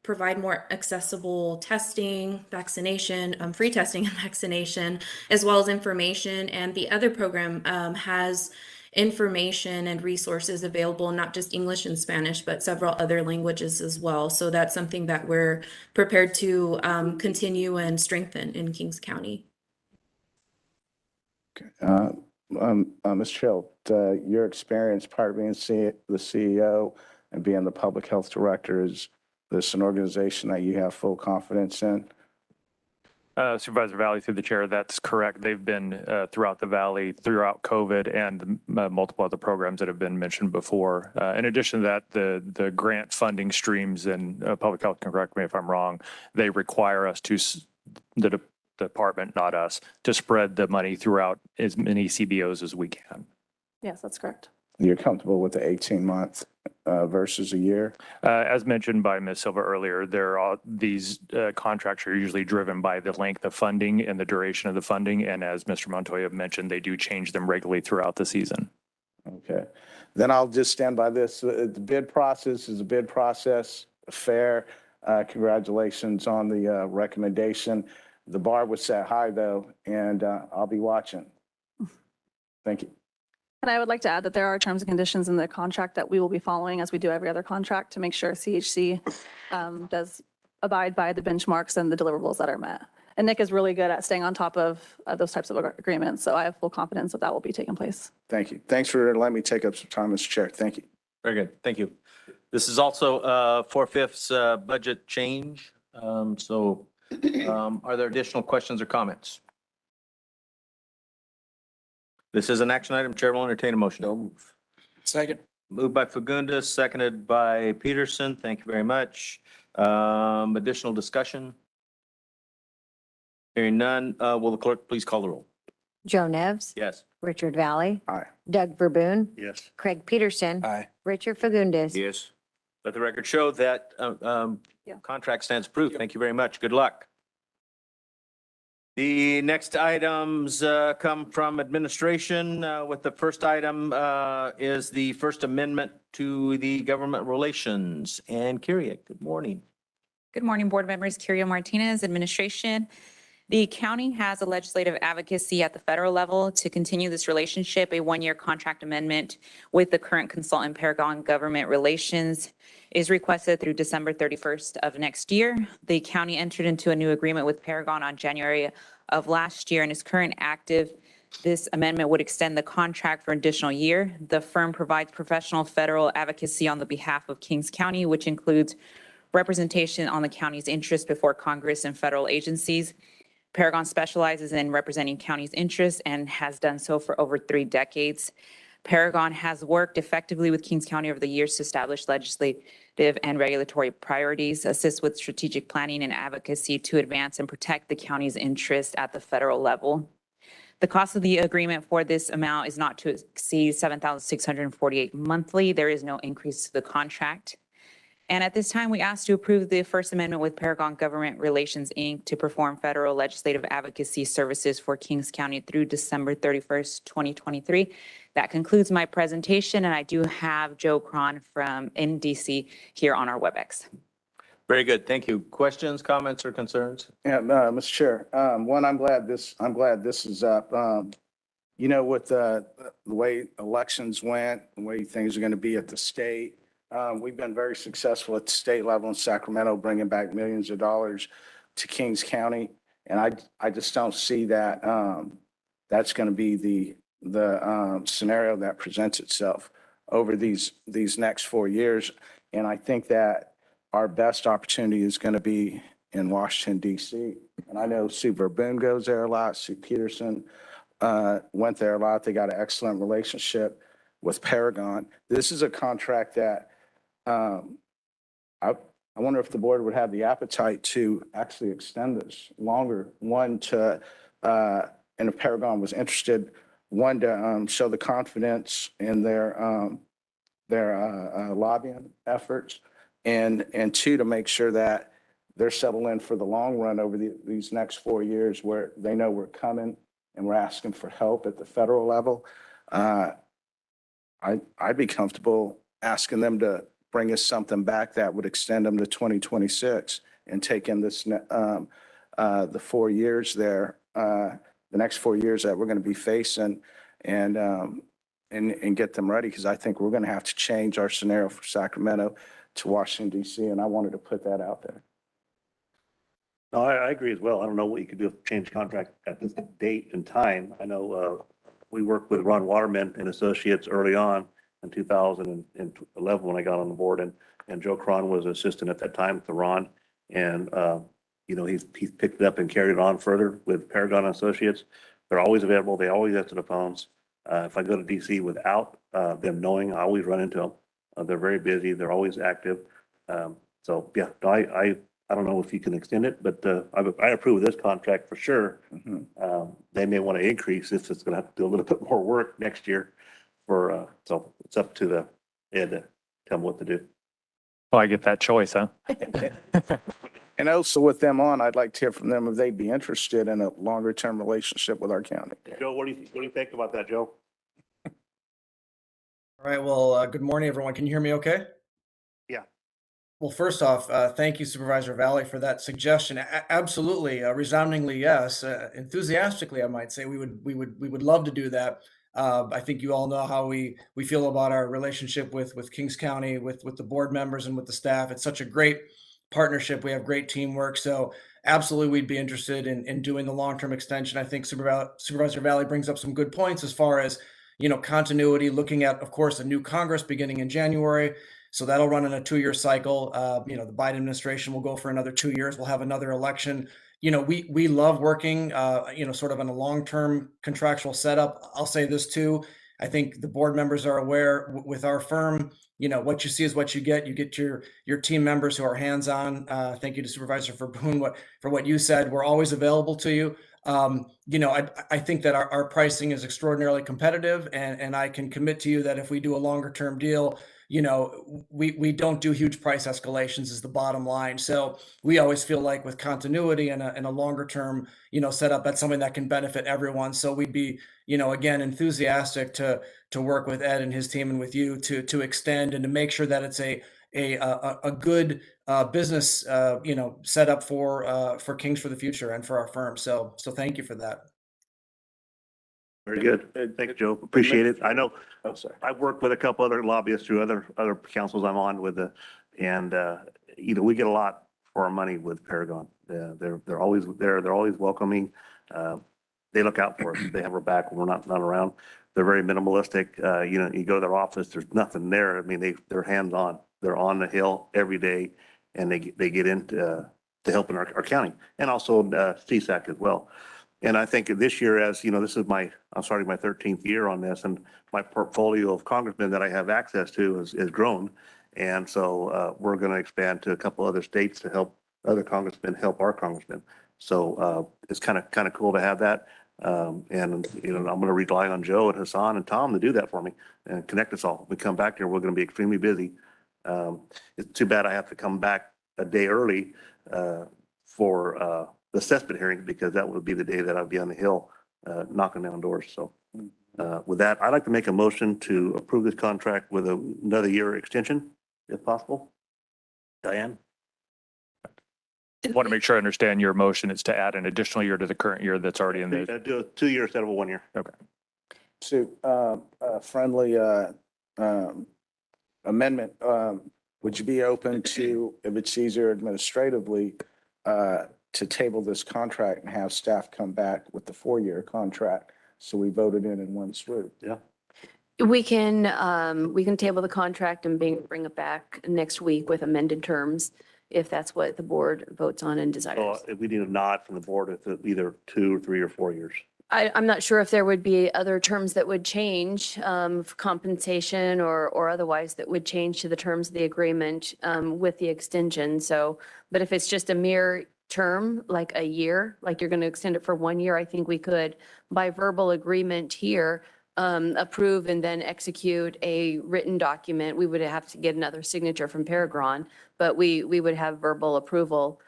provide more accessible testing, vaccination, free testing and vaccination, as well as information. And the other program has information and resources available, not just English and Spanish, but several other languages as well. So that's something that we're prepared to continue and strengthen in Kings County. Okay. Ms. Schilt, your experience prior to being the CEO and being the public health director, is this an organization that you have full confidence in? Supervisor Valley, through the chair, that's correct. They've been throughout the Valley, throughout COVID, and multiple other programs that have been mentioned before. In addition to that, the grant funding streams, and public health can correct me if I'm wrong, they require us to, the department, not us, to spread the money throughout as many CBOs as we can. Yes, that's correct. You're comfortable with the 18-month versus a year? As mentioned by Ms. Silva earlier, these contracts are usually driven by the length of funding and the duration of the funding. And as Mr. Montoya mentioned, they do change them regularly throughout the season. Okay. Then I'll just stand by this. The bid process is a bid process, fair. Congratulations on the recommendation. The bar was set high, though, and I'll be watching. Thank you. And I would like to add that there are terms and conditions in the contract that we will be following as we do every other contract to make sure CHC does abide by the benchmarks and the deliverables that are met. And Nick is really good at staying on top of those types of agreements. So I have full confidence that that will be taking place. Thank you. Thanks for letting me take up some time, Mr. Chair. Thank you. Very good. Thank you. This is also 4/5 budget change. Are there additional questions or comments? This is an action item. Chair will entertain a motion. Second. Moved by Fagundes, seconded by Peterson. Thank you very much. Additional discussion? Hearing none, will the clerk please call the roll? Joe Nevs. Yes. Richard Valley. Aye. Doug Verboon. Yes. Craig Peterson. Aye. Richard Fagundes. Yes. Let the record show that contract stands approved. Thank you very much. Good luck. The next items come from administration. With the first item is the First Amendment to the Government Relations. And Kyria, good morning. Good morning, board members. Kyria Martinez, administration. The county has a legislative advocacy at the federal level to continue this relationship. A one-year contract amendment with the current consultant Paragon Government Relations is requested through December 31st of next year. The county entered into a new agreement with Paragon on January of last year and is current active. This amendment would extend the contract for an additional year. The firm provides professional federal advocacy on the behalf of Kings County, which includes representation on the county's interests before Congress and federal agencies. Paragon specializes in representing county's interests and has done so for over 3 decades. Paragon has worked effectively with Kings County over the years to establish legislative and regulatory priorities, assist with strategic planning and advocacy to advance and protect the county's interests at the federal level. The cost of the agreement for this amount is not to exceed $7,648 monthly. There is no increase to the contract. And at this time, we ask to approve the First Amendment with Paragon Government Relations, Inc. to perform federal legislative advocacy services for Kings County through December 31st, 2023. That concludes my presentation, and I do have Joe Cron from NDC here on our WebEx. Very good. Thank you. Questions, comments, or concerns? Yeah, Mr. Chair, one, I'm glad this is up. With the way elections went, the way things are going to be at the state, we've been very successful at the state level in Sacramento, bringing back millions of dollars to Kings County. And I just don't see that that's going to be the scenario that presents itself over these next 4 years. And I think that our best opportunity is going to be in Washington, D.C. And I know Sue Verboon goes there a lot. Sue Peterson went there a lot. They got an excellent relationship with Paragon. This is a contract that I wonder if the board would have the appetite to actually extend this longer. One, and if Paragon was interested, one, to show the confidence in their lobbying efforts, and two, to make sure that they're settled in for the long run over these next 4 years, where they know we're coming and we're asking for help at the federal level. I'd be comfortable asking them to bring us something back that would extend them to 2026 and take in this the 4 years there, the next 4 years that we're going to be facing, and get them ready, because I think we're going to have to change our scenario for Sacramento to Washington, D.C., and I wanted to put that out there. No, I agree as well. I don't know what you could do to change contract at this date and time. I know we worked with Ron Waterman and Associates early on in 2011 when I got on the board, and Joe Cron was assistant at that time to Ron. And, he's picked it up and carried it on further with Paragon Associates. They're always available. They always answer the phones. If I go to DC without them knowing, I always run into them. They're very busy. They're always active. So yeah, I I don't know if you can extend it, but I approve of this contract for sure. They may want to increase this. It's going to have to do a little bit more work next year for, so it's up to the Ed to tell them what to do. Well, I get that choice, huh? And also with them on, I'd like to hear from them if they'd be interested in a longer term relationship with our county. Joe, what do you think about that, Joe? All right, well, good morning, everyone. Can you hear me okay? Yeah. Well, first off, thank you Supervisor Valley for that suggestion. Absolutely, resoundingly yes, enthusiastically, I might say. We would love to do that. I think you all know how we feel about our relationship with Kings County, with the board members and with the staff. It's such a great partnership. We have great teamwork. So absolutely, we'd be interested in doing the long-term extension. I think Supervisor Valley brings up some good points as far as, continuity, looking at, of course, a new Congress beginning in January. So that'll run in a 2-year cycle. The Biden administration will go for another 2 years. We'll have another election. We love working, sort of in a long-term contractual setup. I'll say this too. I think the board members are aware with our firm, what you see is what you get. You get your team members who are hands-on. Thank you to Supervisor for Boone for what you said. We're always available to you. I think that our pricing is extraordinarily competitive, and I can commit to you that if we do a longer-term deal, we don't do huge price escalations is the bottom line. So we always feel like with continuity and a longer term, setup, that's something that can benefit everyone. So we'd be, again, enthusiastic to work with Ed and his team and with you to extend and to make sure that it's a good business, set up for Kings for the future and for our firm. So thank you for that. Very good. Thank you, Joe. Appreciate it. I know, Oh, sorry. I've worked with a couple other lobbyists through other councils I'm on with and we get a lot for our money with Paragon. They're always there. They're always welcoming. They look out for us. They have our back when we're not around. They're very minimalistic. You go to their office, there's nothing there. I mean, they're hands on. They're on the Hill every day, and they get into to helping our county and also CSAC as well. And I think this year, as this is I'm starting my 13th year on this, and my portfolio of congressmen that I have access to has grown. And so we're going to expand to a couple other states to help other congressmen help our congressmen. So it's kind of cool to have that. And I'm going to rely on Joe and Hassan and Tom to do that for me and connect us all. When we come back here, we're going to be extremely busy. It's too bad I have to come back a day early for the assessment hearing, because that would be the day that I'd be on the Hill knocking down doors. So with that, I'd like to make a motion to approve this contract with another year extension, if possible. Diane? Want to make sure I understand your motion is to add an additional year to the current year that's already in the. Do a 2 year instead of a 1 year. Okay. So, friendly amendment, would you be open to, if it's easier administratively, to table this contract and have staff come back with the 4-year contract? So we voted in one swoop. Yeah. We can table the contract and bring it back next week with amended terms, if that's what the board votes on and desires. So if we need a nod from the board, it's either 2 or 3 or 4 years. I'm not sure if there would be other terms that would change, for compensation or otherwise that would change to the terms of the agreement, with the extension. So, but if it's just a mere term, like a year, like you're going to extend it for 1 year, I think we could, by verbal agreement here, approve and then execute a written document. We would have to get another signature from Paragon, but we would have verbal approval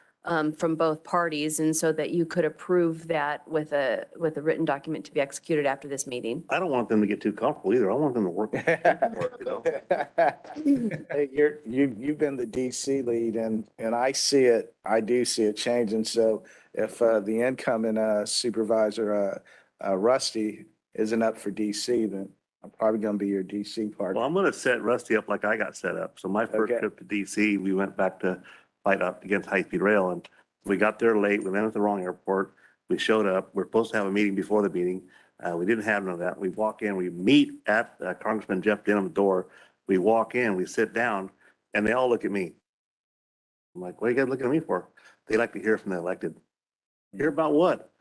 from both parties, and so that you could approve that with a written document to be executed after this meeting. I don't want them to get too comfortable either. I want them to work. Hey, you've been the DC lead, and I do see it changing. So if the incoming supervisor, Rusty, isn't up for DC, then I'm probably going to be your DC partner. Well, I'm going to set Rusty up like I got set up. So my first trip to DC, we went back to fight up against high-speed rail, and we got there late. We went at the wrong airport. We showed up. We're supposed to have a meeting before the meeting. We didn't have none of that. We walk in, we meet at Congressman Jeff Denham's door. We walk in, we sit down, and they all look at me. I'm like, what are you guys looking at me for? They like to hear from the elected. Hear about what?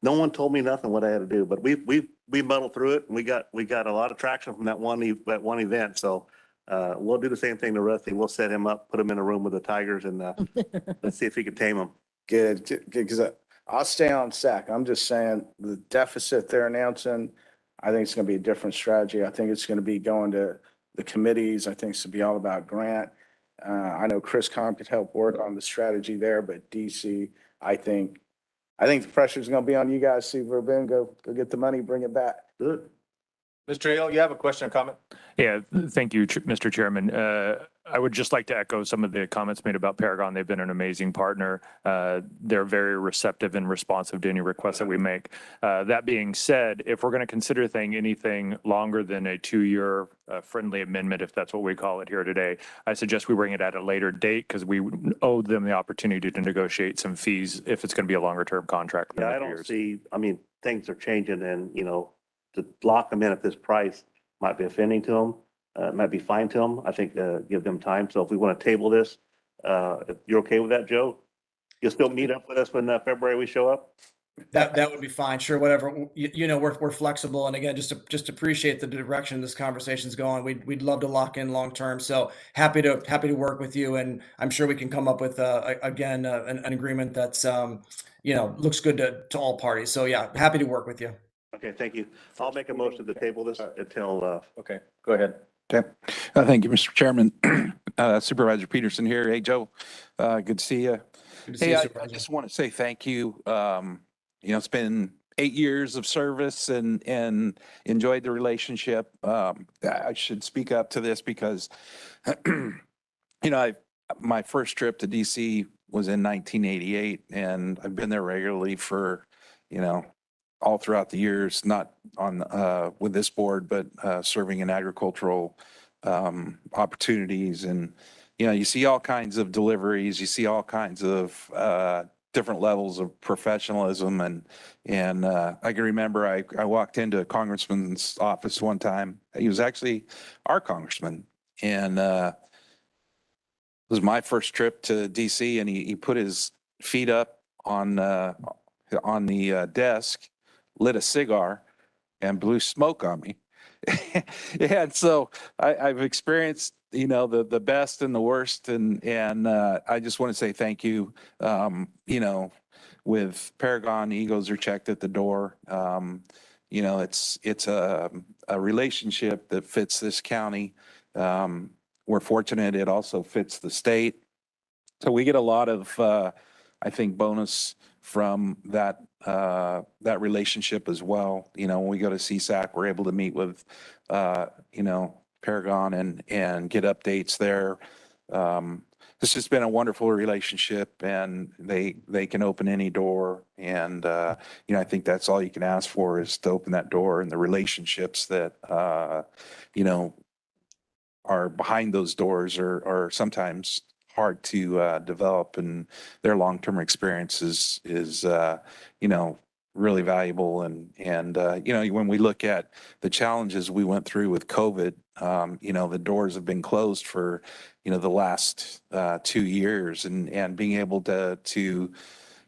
No one told me nothing what I had to do, but we muddled through it, and we got a lot of traction from that one event. So We'll do the same thing to Rusty. We'll set him up, put him in a room with the Tigers and let's see if he can tame them. Good, because I'll stay on SAC. I'm just saying the deficit they're announcing, I think it's going to be a different strategy. I think it's going to be going to the committees. I think it's going to be all about grant. I know Chris Com could help work on the strategy there, but DC, I think the pressure is going to be on you guys. See, Verben, go get the money, bring it back. Good. Mr. Hale, you have a question or comment? Yeah, thank you, Mr. Chairman. I would just like to echo some of the comments made about Paragon. They've been an amazing partner. They're very receptive and responsive to any requests that we make. That being said, if we're going to consider anything longer than a 2-year friendly amendment, if that's what we call it here today, I suggest we bring it at a later date because we owe them the opportunity to negotiate some fees if it's going to be a longer term contract. Yeah, I don't see, I mean, things are changing and, to lock them in at this price might be offending to them. It might be fine to them. I think, give them time. So if we want to table this, if you're okay with that, Joe? You'll still meet up with us when February we show up? That would be fine. Sure, whatever. We're flexible, and again, just appreciate the direction this conversation's going. We'd love to lock in long term. So happy to work with you, and I'm sure we can come up with again an agreement that's looks good to all parties. So yeah, happy to work with you. Okay, thank you. I'll make a motion to table this until. Okay, go ahead. Okay. Thank you, Mr. Chairman. Supervisor Peterson here. Hey, Joe. Good to see you. Good to see Hey, you, I Supervisor. just want to say thank you. It's been 8 years of service and enjoyed the relationship. I should speak up to this because, my first trip to DC was in 1988 and I've been there regularly for, all throughout the years, not on, with this board, but, serving in agricultural, opportunities. And, you see all kinds of deliveries, you see all kinds of, different levels of professionalism. And I can remember I walked into a congressman's office one time. He was actually our congressman. And, it was my first trip to DC and he put his feet up on the desk, lit a cigar and blew smoke on me. And so I've experienced, the best and the worst. And I just want to say thank you. With Paragon, egos are checked at the door. It's a relationship that fits this county. We're fortunate it also fits the state. So we get a lot of, I think, bonus from that relationship as well. When we go to CSAC, we're able to meet with, Paragon and get updates there. This has been a wonderful relationship and they can open any door. And, I think that's all you can ask for is to open that door, and the relationships that, are behind those doors are sometimes hard to develop, and their long-term experience is really valuable. And when we look at the challenges we went through with COVID, the doors have been closed for, the last 2 years, and being able to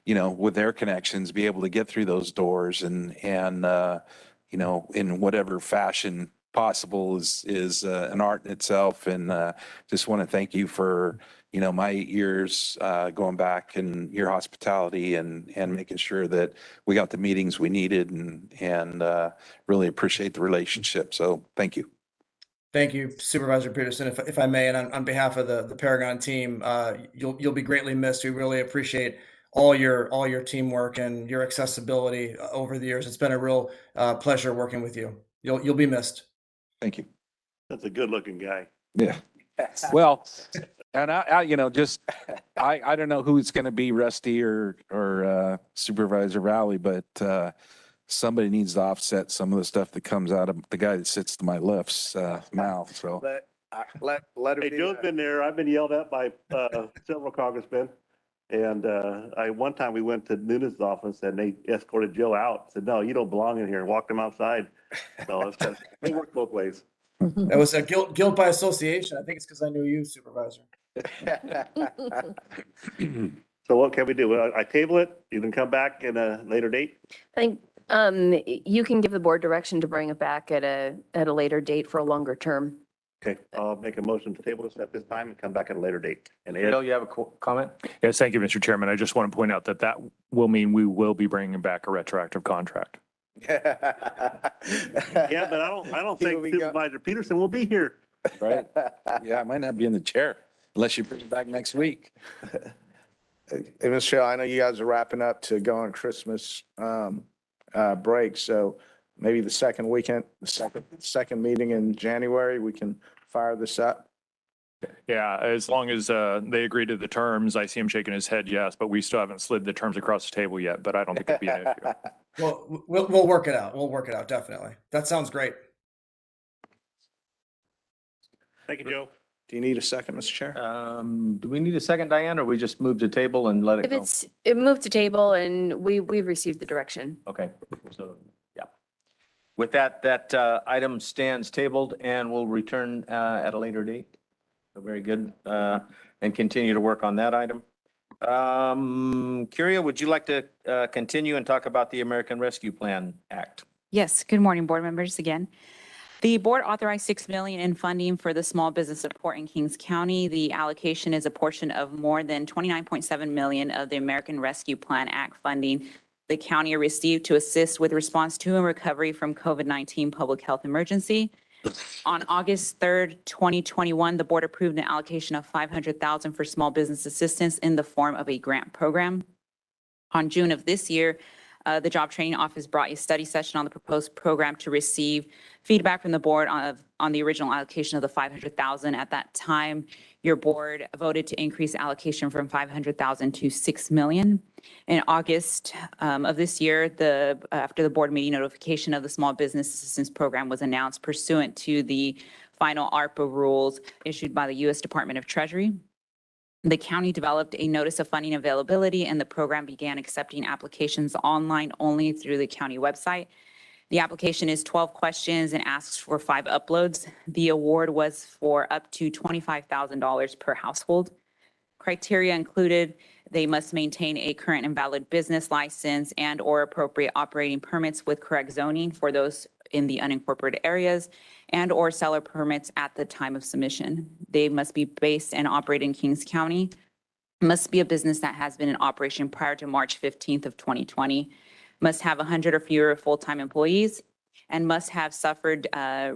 with their connections, be able to get through those doors and in whatever fashion possible is an art in itself. And just want to thank you for, my 8 years going back, and your hospitality and making sure that we got the meetings we needed, and really appreciate the relationship. So thank you. Thank you, Supervisor Peterson. If I may, and on behalf of the Paragon team, you'll be greatly missed. We really appreciate all your teamwork and your accessibility over the years. It's been a real pleasure working with you. You'll be missed. Thank you. That's a good looking guy. Yeah. Well, and I don't know who's going to be Rusty or Supervisor Valley, but somebody needs to offset some of the stuff that comes out of the guy that sits to my left's mouth. So Let Hey, Joe's been there. I've been yelled at by several congressmen. And one time we went to Nunes' office and they escorted Joe out. Said, "No, you don't belong in here," and walked him outside. So it worked both ways. That was a guilt by association. I think it's because I knew you, Supervisor. So what can we do? I table it. You can come back in a later date. I think you can give the board direction to bring it back at a later date for a longer term. Okay, I'll make a motion to table this at this time and come back at a later date. And Ed, Bill, you have a comment? Yes, thank you, Mr. Chairman. I just want to point out that that will mean we will be bringing back a retroactive contract. yeah, but I don't think Supervisor Peterson will be here. Right? Yeah, I might not be in the chair unless you bring it back next week. Hey, Michelle, I know you guys are wrapping up to go on Christmas break, so maybe the second weekend, the second meeting in January, we can fire this up. Yeah, as long as they agree to the terms. I see him shaking his head, yes, but we still haven't slid the terms across the table yet, but I don't think it'd be an issue. Well, we'll work it out. We'll work it out, definitely. That sounds great. Thank you, Joe. Do you need a second, Mr. Chair? Do we need a second, Diane, or we just move to table and let it If go? it moved to table and we've received the direction. Okay, so, yeah. With that, that item stands tabled and will return at a later date. So very good, and continue to work on that item. Curia, would you like to continue and talk about the American Rescue Plan Act? Yes, good morning, board members again. The board authorized $6 million in funding for the small business support in Kings County. The allocation is a portion of more than $29.7 million of the American Rescue Plan Act funding the county received to assist with response to and recovery from COVID-19 public health emergency. On August 3rd, 2021, the board approved an allocation of $500,000 for small business assistance in the form of a grant program. On June of this year, the Job Training Office brought a study session on the proposed program to receive feedback from the board on the original allocation of the $500,000. At that time, your board voted to increase allocation from $500,000 to $6 million. In August of this year, after the board meeting, notification of the Small Business Assistance Program was announced pursuant to the final ARPA rules issued by the U.S. Department of Treasury. The county developed a notice of funding availability, and the program began accepting applications online only through the county website. The application is 12 questions and asks for 5 uploads. The award was for up to $25,000 per household. Criteria included: they must maintain a current and valid business license and/or appropriate operating permits with correct zoning for those in the unincorporated areas, and/or seller permits at the time of submission. They must be based and operate in Kings County. Must be a business that has been in operation prior to March 15th of 2020. Must have 100 or fewer full-time employees, and must have suffered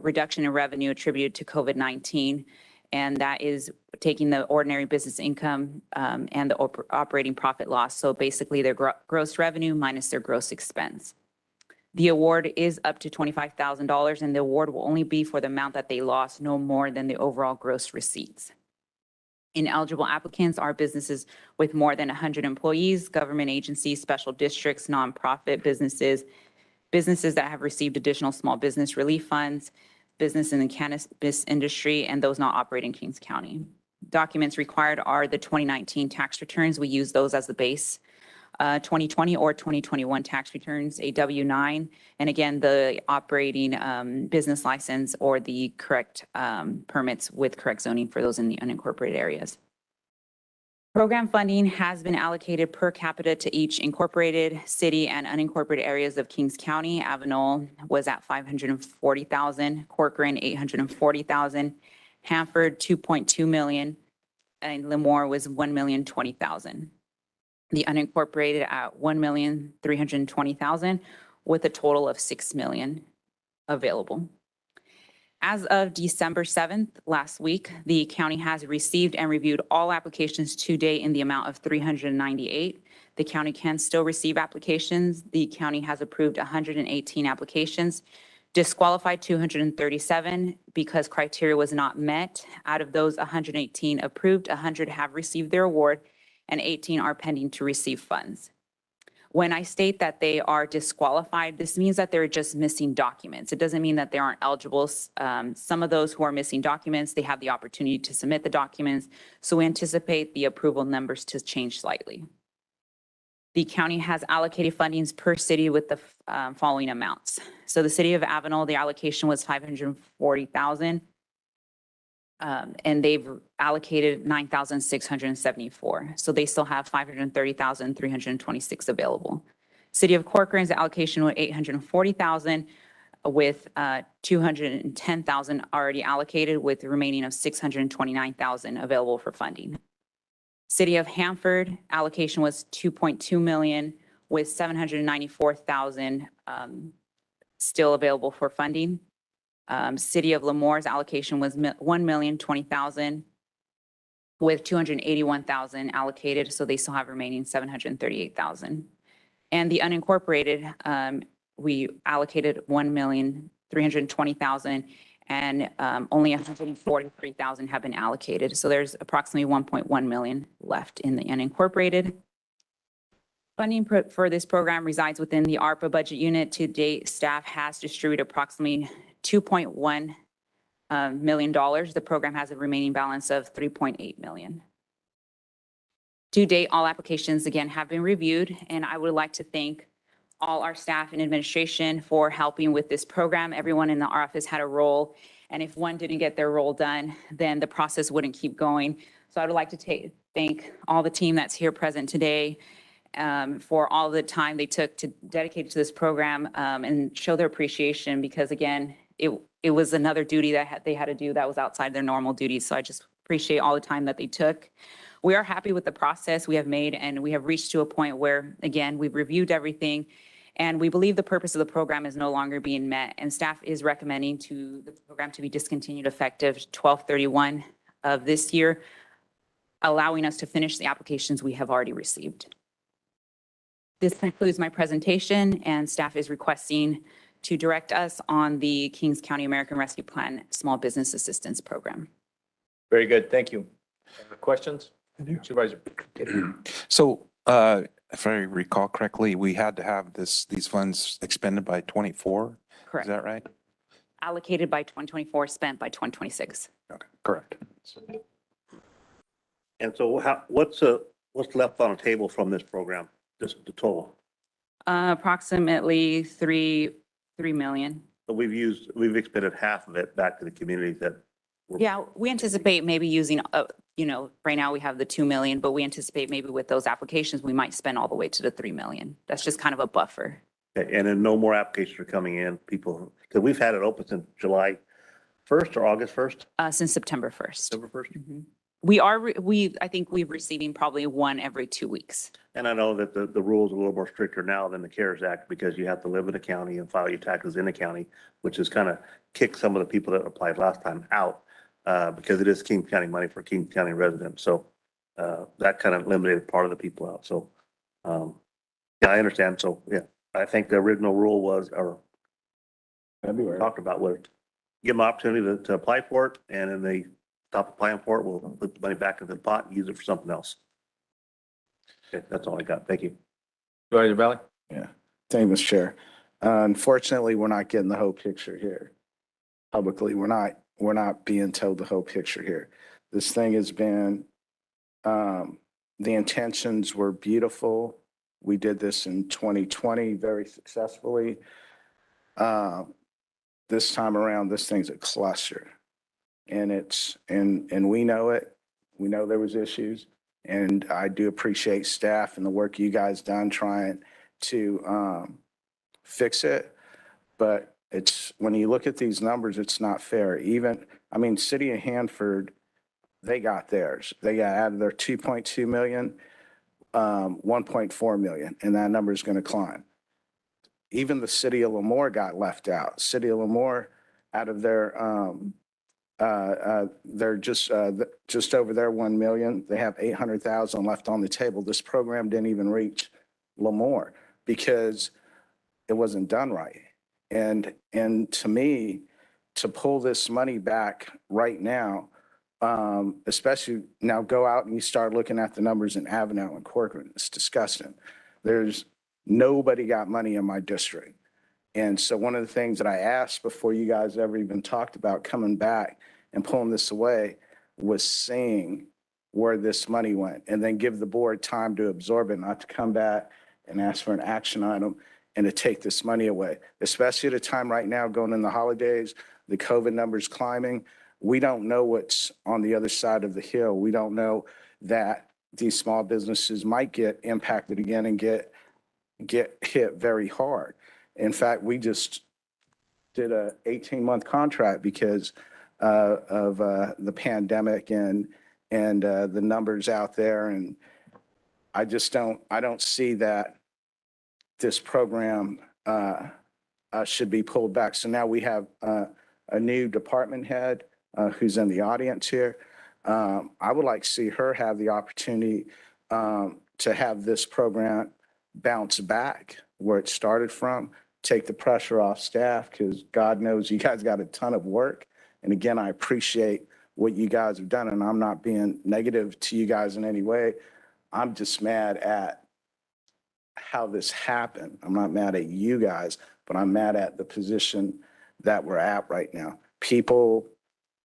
reduction in revenue attributed to COVID-19. And that is taking the ordinary business income and the operating profit loss. So basically their gross revenue minus their gross expense. The award is up to $25,000, and the award will only be for the amount that they lost, no more than the overall gross receipts. Ineligible applicants are businesses with more than 100 employees, government agencies, special districts, nonprofit businesses, businesses that have received additional small business relief funds, business in the cannabis industry, and those not operating in Kings County. Documents required are the 2019 tax returns. We use those as the base. 2020 or 2021 tax returns, a W-9, and again, the operating business license or the correct permits with correct zoning for those in the unincorporated areas. Program funding has been allocated per capita to each incorporated city and unincorporated areas of Kings County. Avenal was at $540,000, Corcoran $840,000, Hanford $2.2 million, and Lemoore was $1,020,000. The unincorporated at $1,320,000 with a total of $6 million available. As of December 7th, last week, the county has received and reviewed all applications to date in the amount of 398. The county can still receive applications. The county has approved 118 applications, disqualified 237 because criteria was not met. Out of those 118 approved, 100 have received their award, and 18 are pending to receive funds. When I state that they are disqualified, this means that they're just missing documents. It doesn't mean that they aren't eligible. Some of those who are missing documents, they have the opportunity to submit the documents. So we anticipate the approval numbers to change slightly. The county has allocated fundings per city with the following amounts. So the city of Avenal, the allocation was $540,000. And they've allocated $9,674. So they still have $530,326 available. City of Corcoran's allocation was $840,000 with 210,000 already allocated, with the remaining of 629,000 available for funding. City of Hanford allocation was 2.2 million, with 794,000 still available for funding. City of Lemore's allocation was 1,020,000 with 281,000 allocated, so they still have remaining 738,000. And the unincorporated, we allocated 1,320,000 and only 143,000 have been allocated. So there's approximately 1.1 million left in the unincorporated. Funding for this program resides within the ARPA budget unit. To date, staff has distributed approximately $2.1 million. The program has a remaining balance of $3.8 million. To date, all applications again have been reviewed, and I would like to thank all our staff and administration for helping with this program. Everyone in the office had a role, and if one didn't get their role done, then the process wouldn't keep going. So I would like to thank all the team that's here present today for all the time they took to dedicate to this program and show their appreciation, because again, it was another duty that they had to do that was outside their normal duties. So I just appreciate all the time that they took. We are happy with the process we have made, and we have reached to a point where, again, we've reviewed everything, and we believe the purpose of the program is no longer being met, and staff is recommending to the program to be discontinued effective 12/31 of this year, allowing us to finish the applications we have already received. This concludes my presentation, and staff is requesting to direct us on the Kings County American Rescue Plan Small Business Assistance Program. Very good. Thank you. Questions? Supervisor. So if I recall correctly, we had to have these funds expended by 24. Correct. Is that right? Allocated by 2024, spent by 2026. Okay, correct. And so what's left on the table from this program, just the total? Approximately 3 million. So we've expended half of it back to the communities that. Yeah, we anticipate maybe using, right now we have the 2 million, but we anticipate maybe with those applications, we might spend all the way to the 3 million. That's just kind of a buffer. Okay, and then no more applications are coming in, people, because we've had it open since July 1st or August 1st? Since September 1st. September 1st? I think we're receiving probably one every 2 weeks. And I know that the rules are a little more stricter now than the CARES Act, because you have to live in the county and file your taxes in the county, which has kind of kicked some of the people that applied last time out, because it is King County money for King County residents. So that kind of eliminated part of the people out. So yeah, I understand. So yeah, I think the original rule was, or talked about, was give them an opportunity to apply for it, and then they stop applying for it, we'll put the money back into the pot and use it for something else. Okay, that's all I got. Thank you. Supervisor Valley? Yeah, thank you, Mr. Chair. Unfortunately, we're not getting the whole picture here. Publicly, we're not being told the whole picture here. This thing has been, the intentions were beautiful. We did this in 2020 very successfully. This time around, this thing's a cluster. And and we know it. We know there was issues. And I do appreciate staff and the work you guys done trying to fix it. But when you look at these numbers, it's not fair. City of Hanford, they got theirs. They got out of their 2.2 million, 1.4 million, and that number is going to climb. Even the city of Lemoore got left out. City of Lemoore, out of their, they're just over their 1 million. They have 800,000 left on the table. This program didn't even reach Lemoore because it wasn't done right. And to me, to pull this money back right now, especially now go out and you start looking at the numbers in Avenel and Corcoran, it's disgusting. Nobody got money in my district. And so one of the things that I asked before you guys ever even talked about coming back and pulling this away was seeing where this money went, and then give the board time to absorb it, not to come back and ask for an action item and to take this money away, especially at a time right now going in the holidays, the COVID numbers climbing. We don't know what's on the other side of the hill. We don't know that these small businesses might get impacted again and get hit very hard. In fact, we just did a 18-month contract because of the pandemic and the numbers out there. And I don't see that this program should be pulled back. So now we have a new department head who's in the audience here. I would like to see her have the opportunity to have this program bounce back where it started from, take the pressure off staff, because God knows you guys got a ton of work. And again, I appreciate what you guys have done, and I'm not being negative to you guys in any way. I'm just mad at how this happened. I'm not mad at you guys, but I'm mad at the position that we're at right now. People,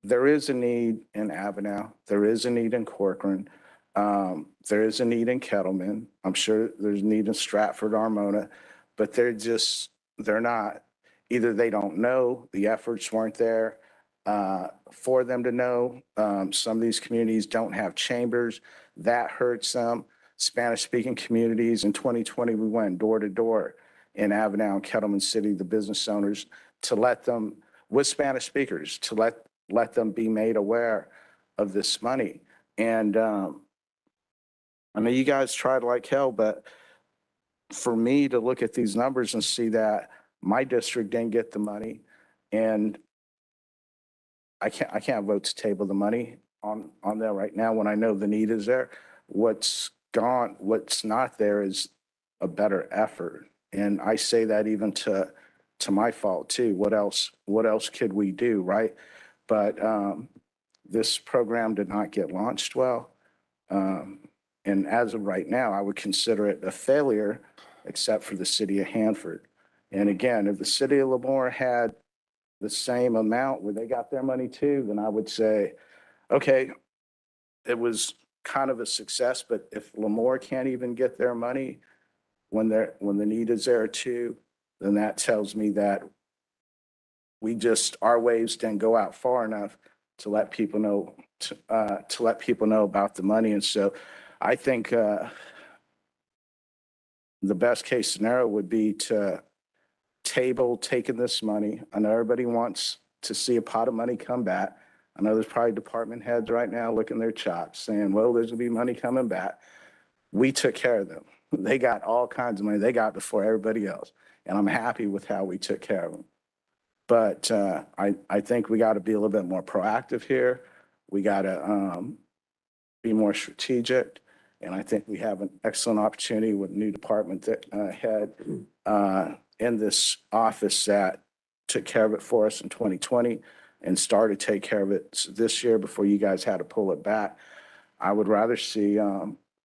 there is a need in Avenel. There is a need in Corcoran. There is a need in Kettleman. I'm sure there's a need in Stratford, Armona, but they're not, either they don't know, the efforts weren't there for them to know. Some of these communities don't have chambers. That hurts them. Spanish-speaking communities, in 2020, we went door to door in Avenel and Kettleman City, the business owners, to let them, with Spanish speakers, to let them be made aware of this money. And I know you guys tried like hell, but for me to look at these numbers and see that my district didn't get the money, and I can't vote to table the money on that right now when I know the need is there. What's gone, what's not there is a better effort. And I say that even to my fault too. What else could we do, right? But this program did not get launched well. And as of right now, I would consider it a failure, except for the city of Hanford. And again, if the city of Lemoore had the same amount where they got their money too, then I would say, okay, it was kind of a success. But if Lemoore can't even get their money when the need is there too, then that tells me that our waves didn't go out far enough to let people know to let people know about the money. And so I think the best case scenario would be to table taking this money. I know everybody wants to see a pot of money come back. I know there's probably department heads right now licking their chops saying, well, there's gonna be money coming back. We took care of them. They got all kinds of money. They got before everybody else. And I'm happy with how we took care of them. But I think we got to be a little bit more proactive here. We got to be more strategic. And I think we have an excellent opportunity with new department head in this office that took care of it for us in 2020 and started to take care of it this year before you guys had to pull it back. I would rather see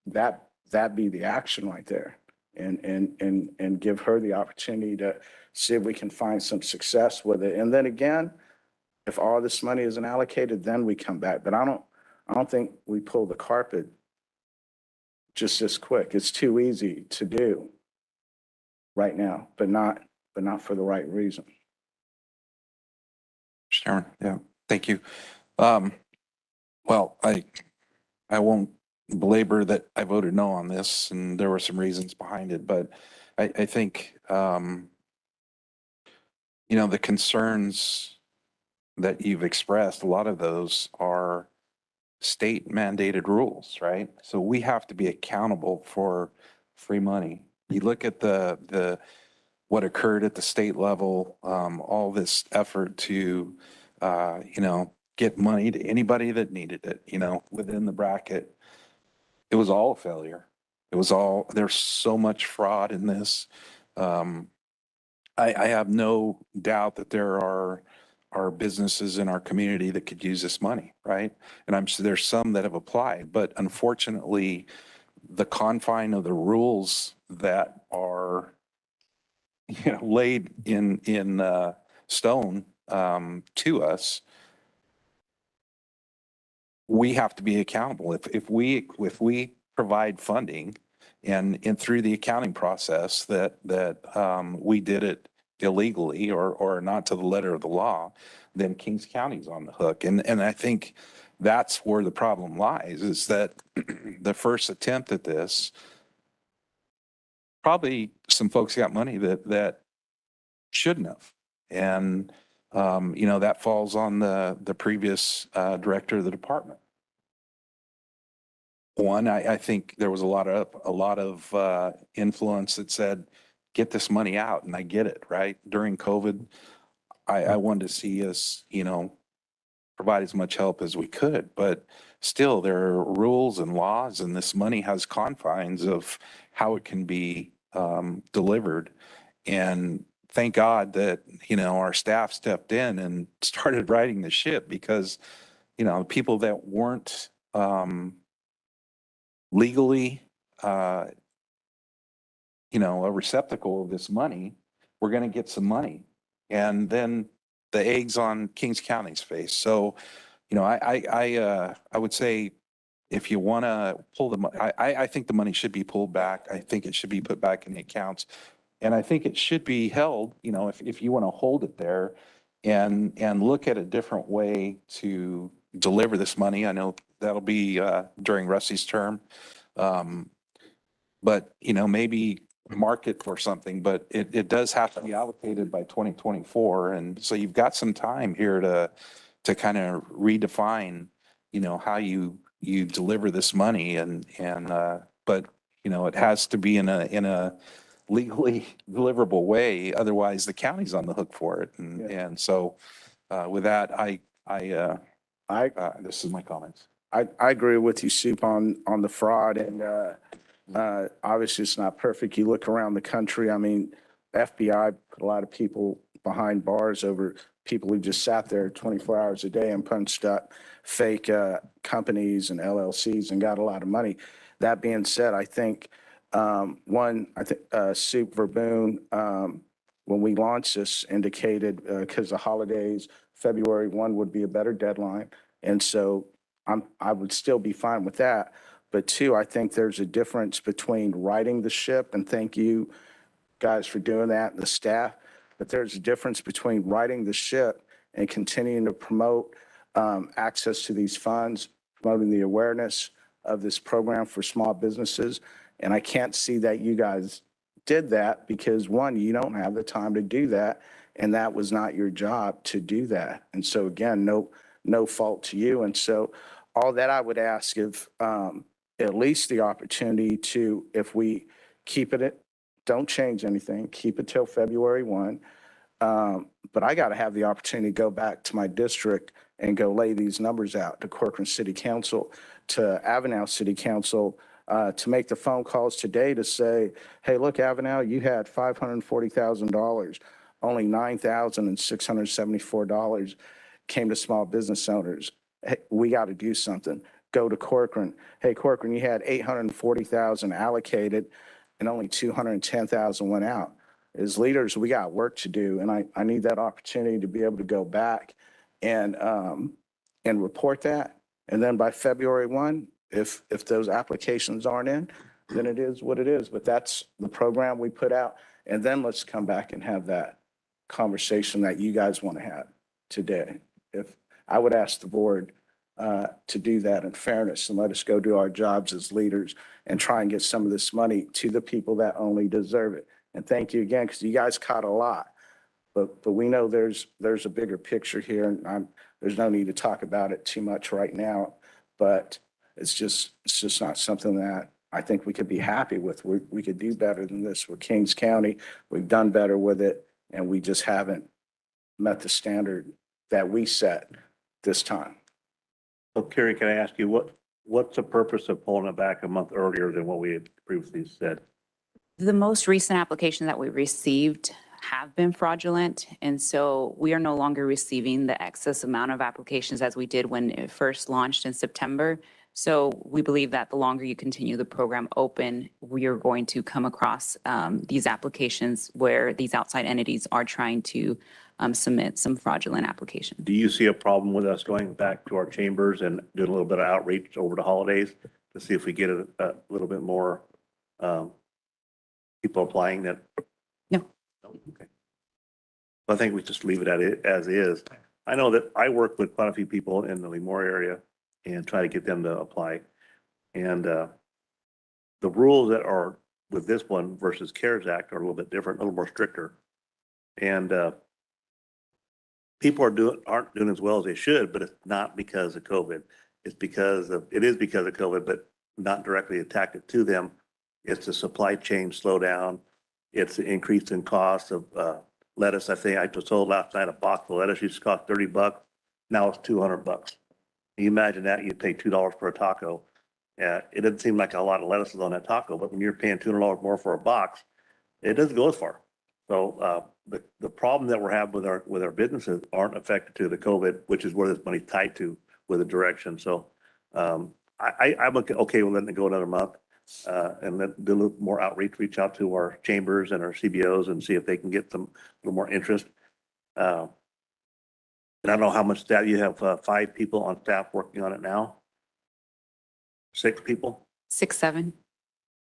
that be the action right there, and give her the opportunity to see if we can find some success with it. And then again, if all this money isn't allocated, then we come back. But I don't think we pull the carpet just this quick. It's too easy to do right now, but not for the right reason. Sharon, yeah, thank you. Well, I won't belabor that I voted no on this, and there were some reasons behind it, but I think, the concerns that you've expressed, a lot of those are state mandated rules, right? So we have to be accountable for free money. You look at what occurred at the state level, all this effort to, get money to anybody that needed it, within the bracket. It was all a failure. There's so much fraud in this. I have no doubt that there are businesses in our community that could use this money, right? And I'm sure there's some that have applied, but unfortunately, the confine of the rules that are, laid in stone to us, we have to be accountable. If we provide funding and through the accounting process that we did it illegally or not to the letter of the law, then Kings County's on the hook. And I think that's where the problem lies, is that the first attempt at this, probably some folks got money that shouldn't have. And, that falls on the previous director of the department. One, I think there was a lot of influence that said, get this money out, and I get it, right? During COVID, I wanted to see us, provide as much help as we could, but still there are rules and laws, and this money has confines of how it can be delivered. And thank God that, our staff stepped in and started righting the ship, because, people that weren't legally, a receptacle of this money, we're going to get some money. And then the eggs on Kings County's face. So, I would say, if you want to pull I think the money should be pulled back. I think it should be put back in the accounts. And I think it should be held, if you want to hold it there and look at a different way to deliver this money. I know that'll be during Rusty's term. But, maybe market for something, but it does have to be allocated by 2024. And so you've got some time here to kind of redefine, how you deliver this money, but, it has to be in a legally deliverable way. Otherwise, the county's on the hook for it. And so, with that, this is my comments. I agree with you, Soup, on the fraud, and obviously it's not perfect. You look around the country, I mean, FBI put a lot of people behind bars over people who just sat there 24 hours a day and punched up fake companies and LLCs and got a lot of money. That being said, I think Soup Verboon, when we launched this, indicated because the holidays, February 1 would be a better deadline. And so I would still be fine with that. But two, I think there's a difference between righting the ship, and thank you guys for doing that, and the staff. But there's a difference between righting the ship and continuing to promote access to these funds, promoting the awareness of this program for small businesses. And I can't see that you guys did that because, one, you don't have the time to do that, and that was not your job to do that. And so again, no fault to you. And so all that I would ask, if at least the opportunity to, if we keep it, don't change anything, keep it till February 1. But I got to have the opportunity to go back to my district and go lay these numbers out to Corcoran City Council, to Avenel City Council, to make the phone calls today to say, hey, look, Avenel, you had $540,000. Only $9,674 came to small business owners. Hey, we got to do something. Go to Corcoran. Hey, Corcoran, you had $840,000 allocated and only $210,000 went out. As leaders, we got work to do, and I need that opportunity to be able to go back and report that. And then by February 1, if those applications aren't in, then it is what it is. But that's the program we put out. And then let's come back and have that conversation that you guys want to have today. If I would ask the board to do that in fairness and let us go do our jobs as leaders and try and get some of this money to the people that only deserve it. And thank you again, because you guys caught a lot, but we know there's a bigger picture here, and there's no need to talk about it too much right now, but it's just not something that I think we could be happy with. We could do better than this. We're Kings County. We've done better with it, and we just haven't met the standard that we set this time. So Kerry, can I ask you, what's the purpose of pulling it back a month earlier than what we had previously said? The most recent application that we received have been fraudulent, and so we are no longer receiving the excess amount of applications as we did when it first launched in September. So we believe that the longer you continue the program open, we are going to come across these applications where these outside entities are trying to submit some fraudulent applications. Do you see a problem with us going back to our chambers and doing a little bit of outreach over the holidays to see if we get a little bit more people applying that? No. Okay. I think we just leave it as is. I know that I work with quite a few people in the Lemoore area and try to get them to apply. And the rules that are with this one versus CARES Act are a little bit different, a little more stricter. And people aren't doing as well as they should, but it's not because of COVID. It is because of COVID, but not directly attached to them. It's the supply chain slowdown. It's the increase in cost of lettuce. I think I was told last night a box of lettuce used to cost $30. Now it's $200. You imagine that, you'd pay $2 for a taco. It doesn't seem like a lot of lettuces on that taco, but when you're paying $200 more for a box, it doesn't go as far. So the problem that we're having with our businesses aren't affected to the COVID, which is where this money's tied to with the direction. So I'm okay with letting it go another month and do a little more outreach, reach out to our chambers and our CBOs and see if they can get a little more interest. And I don't know how much staff you have. 5 people on staff working on it now. 6 people. 6, 7,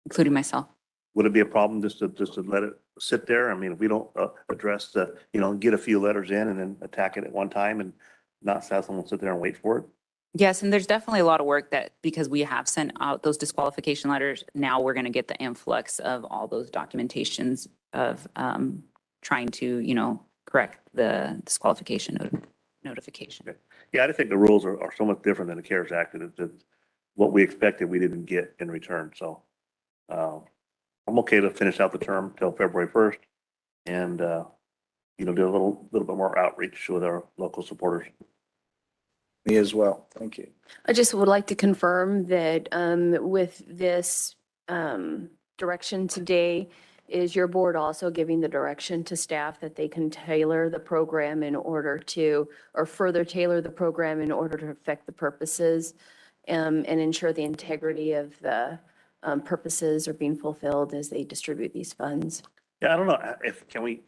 including myself. Would it be a problem just to let it sit there? I mean, if we don't address get a few letters in and then attack it at one time and not have someone sit there and wait for it? Yes, and there's definitely a lot of work that, because we have sent out those disqualification letters, now we're going to get the influx of all those documentations of trying to, correct the disqualification notification. Okay. Yeah, I just think the rules are so much different than the CARES Act. It's what we expected, we didn't get in return. So I'm okay to finish out the term till February 1st and, do a little bit more outreach with our local supporters. Me as well. Thank you. I just would like to confirm that with this direction today, is your board also giving the direction to staff that they can tailor the program in order to, or further tailor the program in order to affect the purposes and ensure the integrity of the purposes are being fulfilled as they distribute these funds? Yeah, I don't know can we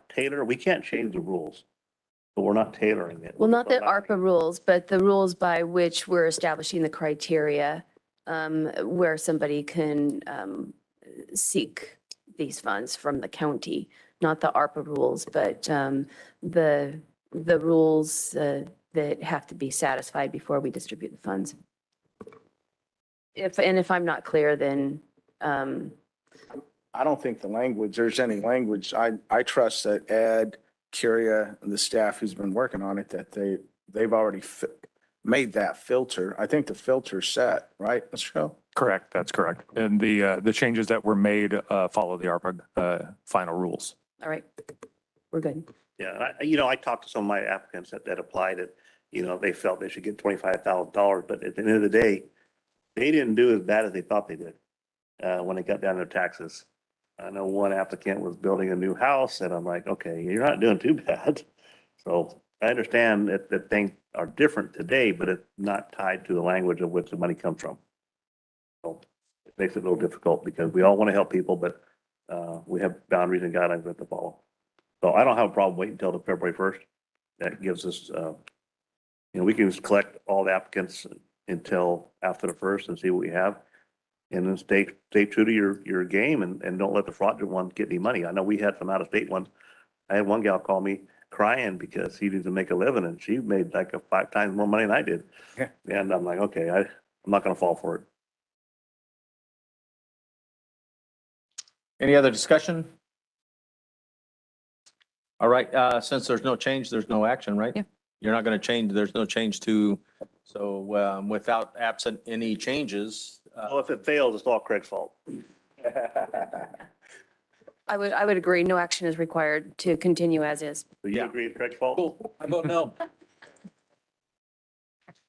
tailor? We can't change the rules, but we're not tailoring it. Well, not the ARPA rules, but the rules by which we're establishing the criteria where somebody can seek these funds from the county, not the ARPA rules, but the rules that have to be satisfied before we distribute the funds. If I'm not clear, then I don't think there's any language. I trust that Ed, Curia, and the staff who's been working on it, that they've already made that filter. I think the filter's set, right, Mr. Hill? Correct, that's correct. And the changes that were made follow the ARPA final rules. all right, we're good. Yeah, I talked to some of my applicants that applied it. They felt they should get $25,000, but at the end of the day, they didn't do as bad as they thought they did when they got down to their taxes. I know one applicant was building a new house, and I'm like, okay, you're not doing too bad. So I understand that things are different today, but it's not tied to the language of which the money comes from. So it makes it a little difficult because we all want to help people, but we have boundaries and guidelines we have to follow. So I don't have a problem waiting until the February 1st. That gives us, we can just collect all the applicants until after the 1st and see what we have. And then stay true to your game and don't let the fraudulent ones get any money. I know we had some out of state ones. I had one gal call me crying because he needs to make a living and she made like 5 times more money than I did. Yeah. And I'm like, okay, I'm not going to fall for it. Any other discussion? All right, since there's no change, there's no action, right? Yeah. You're not going to change, there's no change so without absent any changes. Well, if it fails, it's all Craig's fault. I would agree, no action is required to continue as is. Do you agree it's Craig's fault? Cool. I vote no.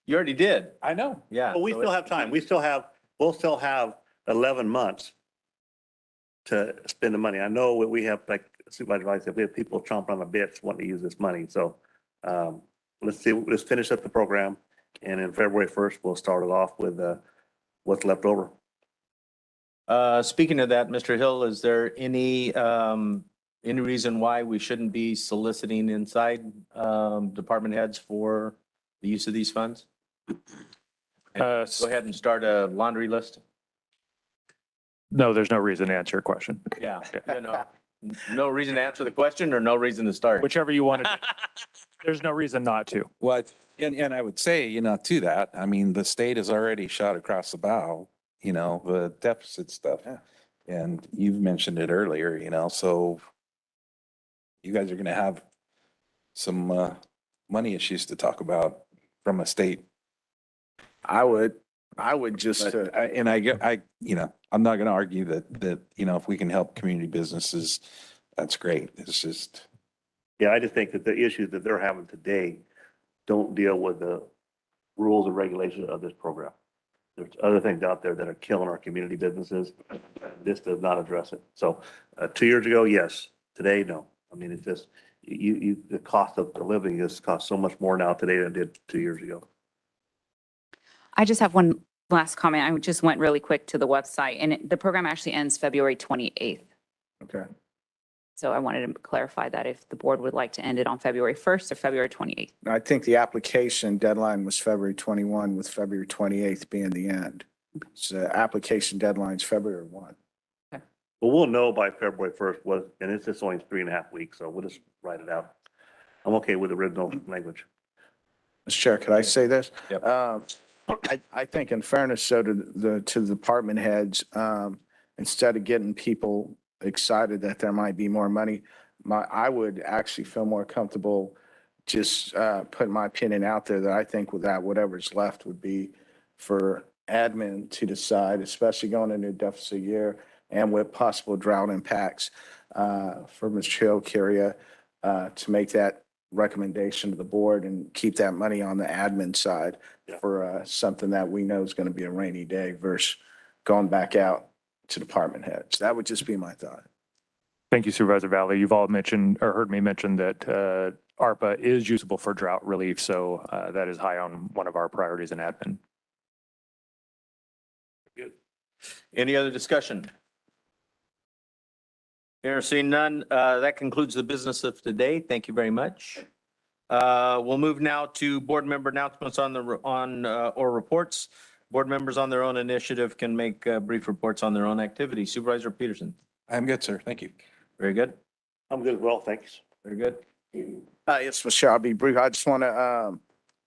You already did. I know. Yeah. Well, we still have time. We'll still have 11 months to spend the money. I know we have, like Supervisor Valley said, we have people chomping on the bits wanting to use this money. So let's finish up the program. And in February 1st, we'll start it off with what's left over. Speaking of that, Mr. Hill, is there any reason why we shouldn't be soliciting inside department heads for the use of these funds? Go ahead and start a laundry list. No, there's no reason to answer your question. Yeah, no reason to answer the question or no reason to start. Whichever you want to do. There's no reason not to. What, and I would say, to that, I mean, the state has already shot across the bow, the deficit stuff. And you've mentioned it earlier, so you guys are going to have some money issues to talk about from a state. I would just, But I'm not going to argue that, if we can help community businesses, that's great. It's just, Yeah, I just think that the issues that they're having today don't deal with the rules and regulations of this program. There's other things out there that are killing our community businesses. This does not address it. So 2 years ago, yes. Today, no. I mean, it's just, the cost of the living has cost so much more now today than it did 2 years ago. I just have one last comment. I just went really quick to the website and the program actually ends February 28th. okay. So I wanted to clarify that if the board would like to end it on February 1st or February 28th. I think the application deadline was February 21 with February 28th being the end. So application deadline's February 1. Well, we'll know by February 1st and it's just only 3.5 weeks, so we'll just write it out. I'm okay with the original language. Mr. Chair, could I say this? Yep. I think in fairness, so to the department heads, instead of getting people excited that there might be more money, I would actually feel more comfortable just putting my opinion out there that I think with that, whatever's left would be for admin to decide, especially going into a deficit year and with possible drought impacts for Ms. Chilcaria to make that recommendation to the board and keep that money on the admin side for something that we know is going to be a rainy day versus going back out to department heads. That would just be my thought. Thank you, Supervisor Valley. You've all mentioned or heard me mention that ARPA is usable for drought relief. So that is high on one of our priorities in admin. Good. Any other discussion? Here, seeing none, that concludes the business of today. Thank you very much. We'll move now to board member announcements or reports. Board members on their own initiative can make brief reports on their own activity. Supervisor Peterson. I'm good, sir. Thank you. Very good. I'm good as well, thanks. Very good. Yes, Michelle, I'll be brief. I just want to,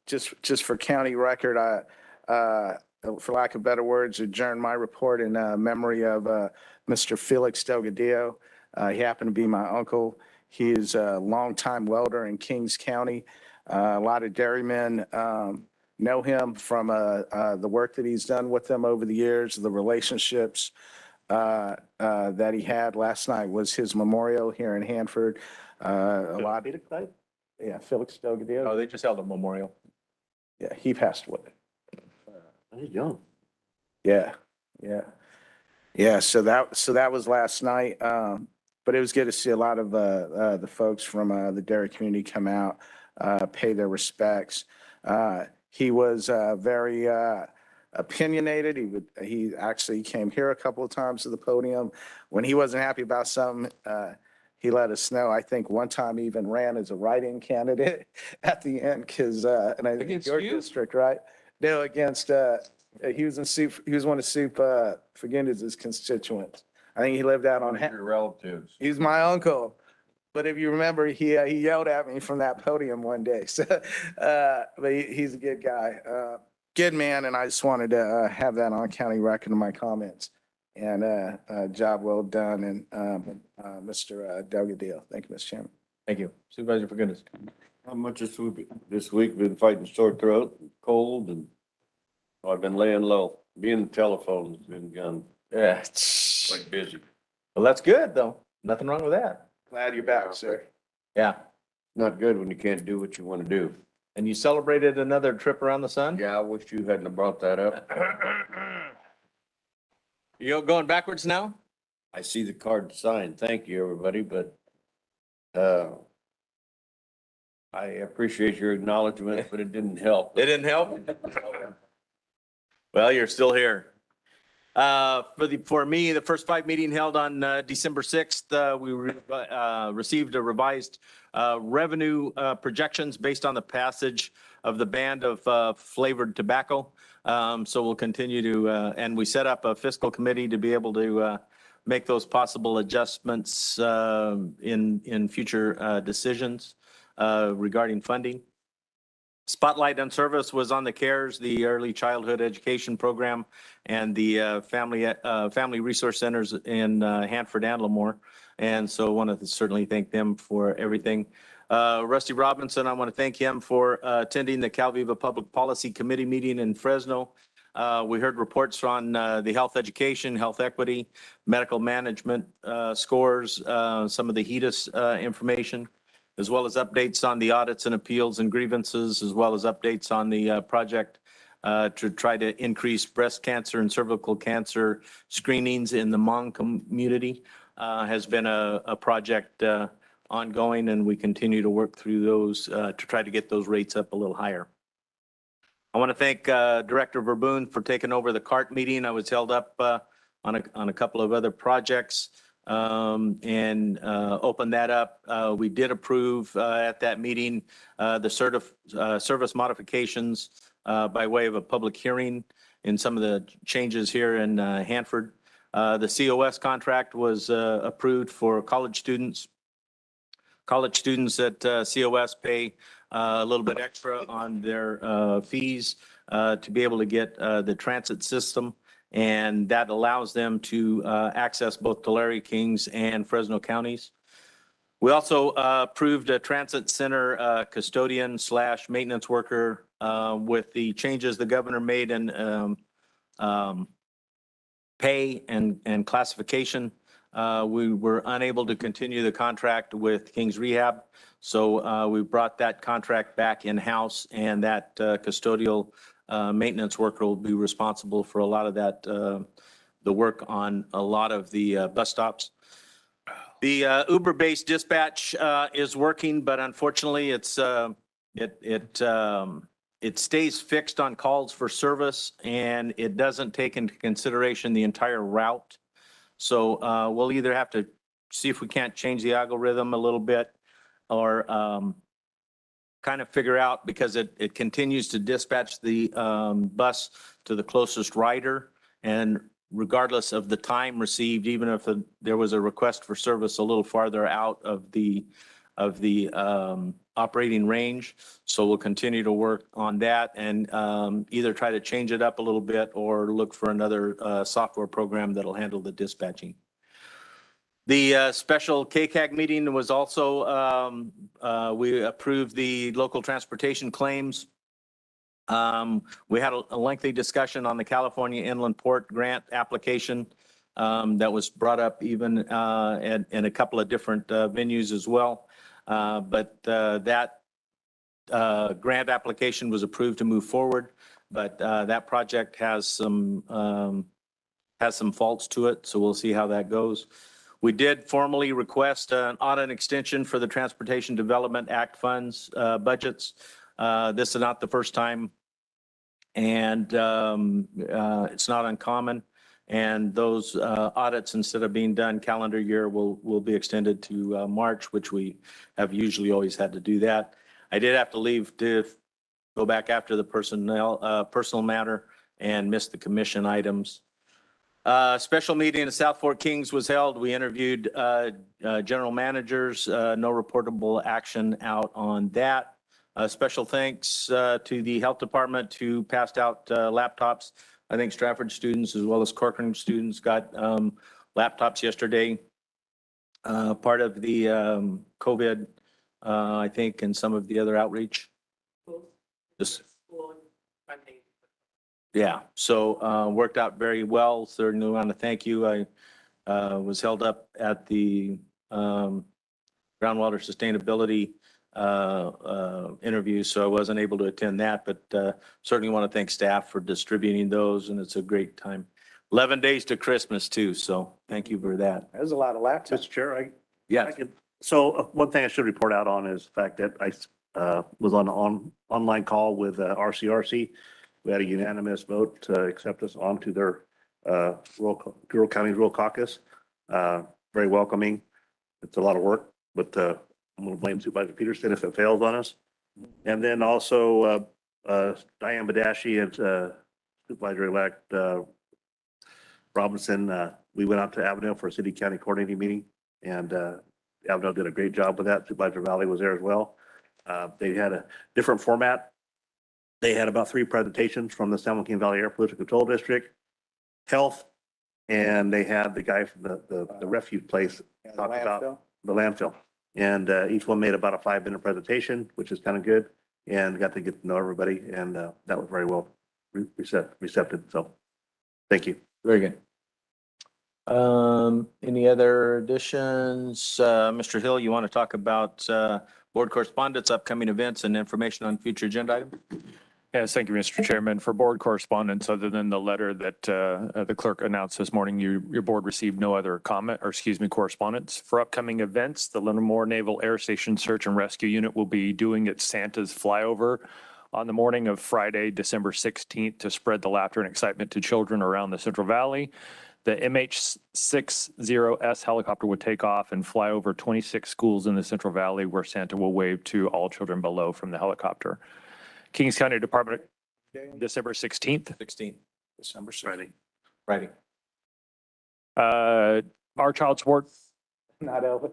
just for county record, for lack of better words, adjourn my report in memory of Mr. Felix Delgadillo. He happened to be my uncle. He is a longtime welder in Kings County. A lot of dairymen know him from the work that he's done with them over the years, the relationships that he had. Last night was his memorial here in Hanford. Yeah, Felix Delgadillo. Oh, they just held a memorial. Yeah, he passed away. He's young. Yeah. So that was last night. But it was good to see a lot of the folks from the dairy community come out, pay their respects. He was very opinionated. He actually came here a couple of times to the podium. When he wasn't happy about something, he let us know. I think one time he even ran as a write-in candidate at the end because and I think your district, right? No, against he was one of Soup Fagundes' constituents. I think he lived out on. Your relatives. He's my uncle. But if you remember, he yelled at me from that podium one day. So, but he's a good guy, good man. And I just wanted to have that on county record in my comments. And job well done. And Mr. Delgadillo. Thank you, Mr. Chairman. Thank you. Supervisor Fagundes. How much this week been fighting sore throat, cold, and I've been laying low. Being the telephone's been gone. Yeah. Quite busy. Well, that's good though. Nothing wrong with that. Glad you're back, sir. Yeah. Not good when you can't do what you want to do. And you celebrated another trip around the sun? Yeah, I wish you hadn't have brought that up. You going backwards now? I see the card signed. Thank you, everybody, but I appreciate your acknowledgement, but it didn't help. It didn't help? Well, you're still here. For me, the first five meeting held on December 6th, we received a revised revenue projections based on the passage of the ban of flavored tobacco. So we'll continue to, and we set up a fiscal committee to be able to make those possible adjustments in future decisions regarding funding. Spotlight on service was on the CARES, the Early Childhood Education Program, and the Family Resource Centers in Hanford and Lemoore. And so I want to certainly thank them for everything. Rusty Robinson, I want to thank him for attending the Calviva Public Policy Committee meeting in Fresno. We heard reports on the health education, health equity, medical management scores, some of the HEDIS information, as well as updates on the audits and appeals and grievances, as well as updates on the project to try to increase breast cancer and cervical cancer screenings in the Hmong community. Has been a project ongoing, and we continue to work through those to try to get those rates up a little higher. I want to thank Director Verboon for taking over the CART meeting. I was held up on a couple of other projects and opened that up. We did approve at that meeting the service modifications by way of a public hearing in some of the changes here in Hanford. The COS contract was approved for college students. College students at COS pay a little bit extra on their fees to be able to get the transit system, and that allows them to access both Tulare, Kings, and Fresno counties. We also approved a transit center custodian / maintenance worker with the changes the governor made in pay and classification. We were unable to continue the contract with King's Rehab, so we brought that contract back in-house, and that custodial maintenance worker will be responsible for a lot of that, the work on a lot of the bus stops. The Uber-based dispatch is working, but unfortunately, it stays fixed on calls for service, and it doesn't take into consideration the entire route. So we'll either have to see if we can't change the algorithm a little bit or kind of figure out, because it continues to dispatch the bus to the closest rider. And regardless of the time received, even if there was a request for service a little farther out of the operating range. So we'll continue to work on that and either try to change it up a little bit or look for another software program that'll handle the dispatching. The special KCAG meeting was also, we approved the local transportation claims. We had a lengthy discussion on the California Inland Port Grant application that was brought up even in a couple of different venues as well. But that grant application was approved to move forward, but that project has some faults to it, so we'll see how that goes. We did formally request an audit extension for the Transportation Development Act funds budgets. This is not the first time, and it's not uncommon. And those audits, instead of being done calendar year, will be extended to March, which we have usually always had to do that. I did have to leave to go back after the personal matter and miss the commission items. Special meeting in South Fork Kings was held. We interviewed general managers, no reportable action out on that. Special thanks to the health department who passed out laptops. I think Stratford students as well as Corcoran students got laptops yesterday. Part of the COVID, I think, and some of the other outreach. Yeah, so worked out very well. Certainly want to thank you. I was held up at the groundwater sustainability interview, so I wasn't able to attend that, but certainly want to thank staff for distributing those, and it's a great time. 11 days to Christmas too, so thank you for that. There's a lot of laptops. Mr. Chair, Yeah. So one thing I should report out on is the fact that I was on an online call with RCRC. We had a unanimous vote to accept us onto their Rural County Rural Caucus. Very welcoming. It's a lot of work, but I'm going to blame Supervisor Peterson if it fails on us. And then also Diane Badashi and Supervisor-elect Robinson, we went out to Avondale for a city-county coordinating meeting, and Avondale did a great job with that. Supervisor Valley was there as well. They had a different format. They had about 3 presentations from the San Joaquin Valley Air Pollution Control District, health, and they had the guy from the refuge place talk about the landfill. And each one made about a 5-minute presentation, which is kind of good, and got to get to know everybody, and that was very well receptive. So thank you. Very good. Any other additions? Mr. Hill, you want to talk about board correspondence, upcoming events, and information on future agenda items? Yes, thank you, Mr. Chairman. For board correspondence, other than the letter that the clerk announced this morning, your board received no other correspondence. For upcoming events, the Livermore Naval Air Station Search and Rescue Unit will be doing its Santa's flyover on the morning of Friday, December 16th, to spread the laughter and excitement to children around the Central Valley. The MH-60S helicopter would take off and fly over 26 schools in the Central Valley, where Santa will wave to all children below from the helicopter. Kings County Department, December 16th. 16th, December 16th. Friday. Our child support. Not Elvis.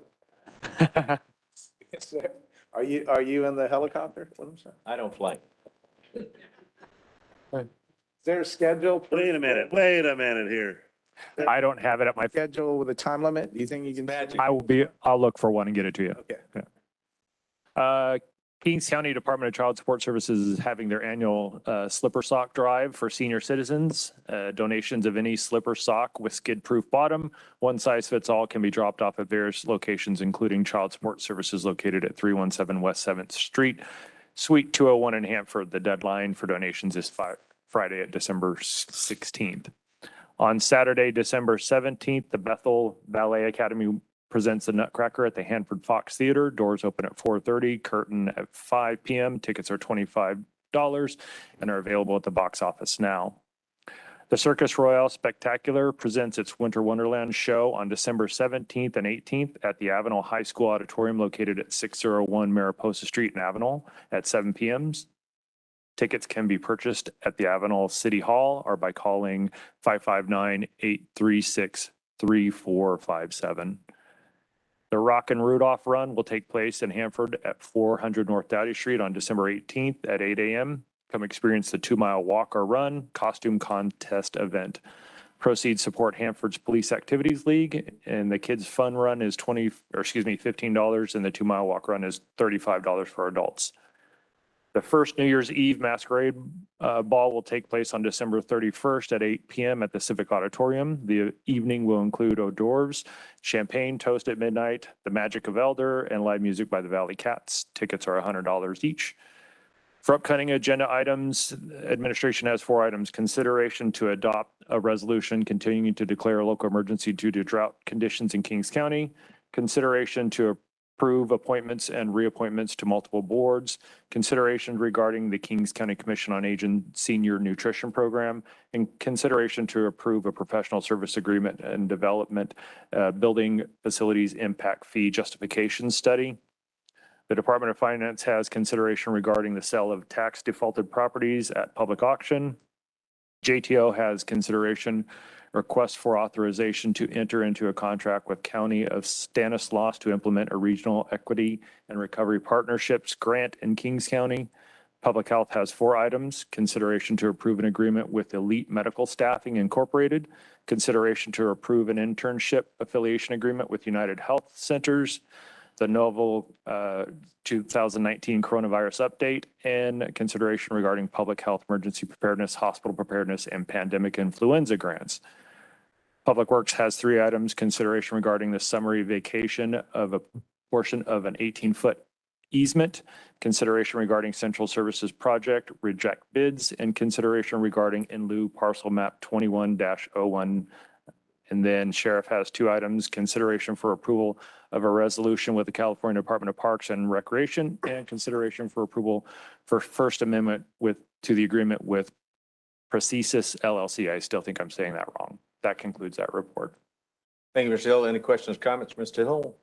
Yes, sir. Are you in the helicopter with him, sir? I don't fly. Is there a schedule? Wait a minute here. I don't have it at my Schedule with a time limit? Do you think you can? I'll look for one and get it to you. Okay. Kings County Department of Child Support Services is having their annual slipper sock drive for senior citizens. Donations of any slipper sock with skid-proof bottom, one size fits all, can be dropped off at various locations, including Child Support Services located at 317 West 7th Street, Suite 201 in Hanford. The deadline for donations is Friday at December 16th. On Saturday, December 17th, the Bethel Ballet Academy presents the Nutcracker at the Hanford Fox Theater. Doors open at 4:30, curtain at 5 p.m. Tickets are $25 and are available at the box office now. The Circus Royale Spectacular presents its Winter Wonderland show on December 17th and 18th at the Avenel High School Auditorium located at 601 Mariposa Street in Avenel at 7 p.m. Tickets can be purchased at the Avenel City Hall or by calling 559-836-3457. The Rock and Rudolph Run will take place in Hanford at 400 North Dowdy Street on December 18th at 8 a.m. Come experience the 2-mile walk or run costume contest event. Proceeds support Hanford's Police Activities League, and the Kids Fun Run is $15, and the 2-mile walk run is $35 for adults. The first New Year's Eve masquerade ball will take place on December 31st at 8 p.m. at the Civic Auditorium. The evening will include hors d'oeuvres, champagne toast at midnight, the Magic of Elder, and live music by the Valley Cats. Tickets are $100 each. For upcoming agenda items, administration has 4 items. Consideration to adopt a resolution continuing to declare a local emergency due to drought conditions in Kings County. Consideration to approve appointments and reappointments to multiple boards, consideration regarding the Kings County Commission on Aging Senior Nutrition Program, and consideration to approve a professional service agreement and development building facilities impact fee justification study. The Department of Finance has consideration regarding the sale of tax defaulted properties at public auction. JTO has consideration request for authorization to enter into a contract with County of Stanislaus to implement a regional equity and recovery partnerships grant in Kings County. Public Health has 4 items. Consideration to approve an agreement with Elite Medical Staffing Incorporated. Consideration to approve an internship affiliation agreement with United Health Centers. The novel 2019 coronavirus update, and consideration regarding public health emergency preparedness, hospital preparedness, and pandemic influenza grants. Public Works has 3 items. Consideration regarding the summary vacation of a portion of an 18-foot easement, consideration regarding Central Services project, reject bids, and consideration regarding in lieu parcel map 21-01. And then Sheriff has 2 items, consideration for approval of a resolution with the California Department of Parks and Recreation, and consideration for approval for First Amendment to the agreement with Precisus LLC. I still think I'm saying that wrong. That concludes that report. Thank you, Mr. Hill. Any questions, comments, Mr. Hill?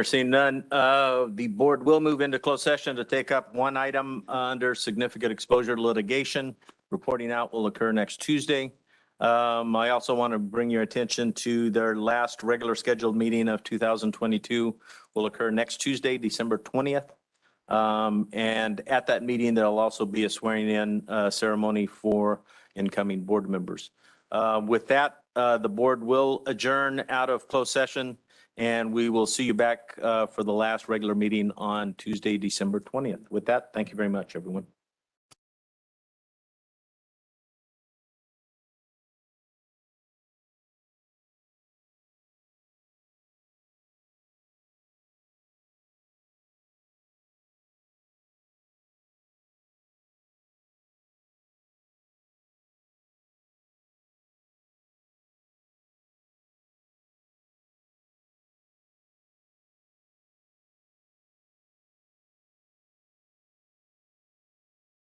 Seeing none, the board will move into closed session to take up one item under significant exposure to litigation. Reporting out will occur next Tuesday. I also want to bring your attention to their last regular scheduled meeting of 2022 will occur next Tuesday, December 20th. And at that meeting, there'll also be a swearing in ceremony for incoming board members. With that, the board will adjourn out of closed session And we will see you back for the last regular meeting on Tuesday, December 20th. With that, thank you very much, everyone.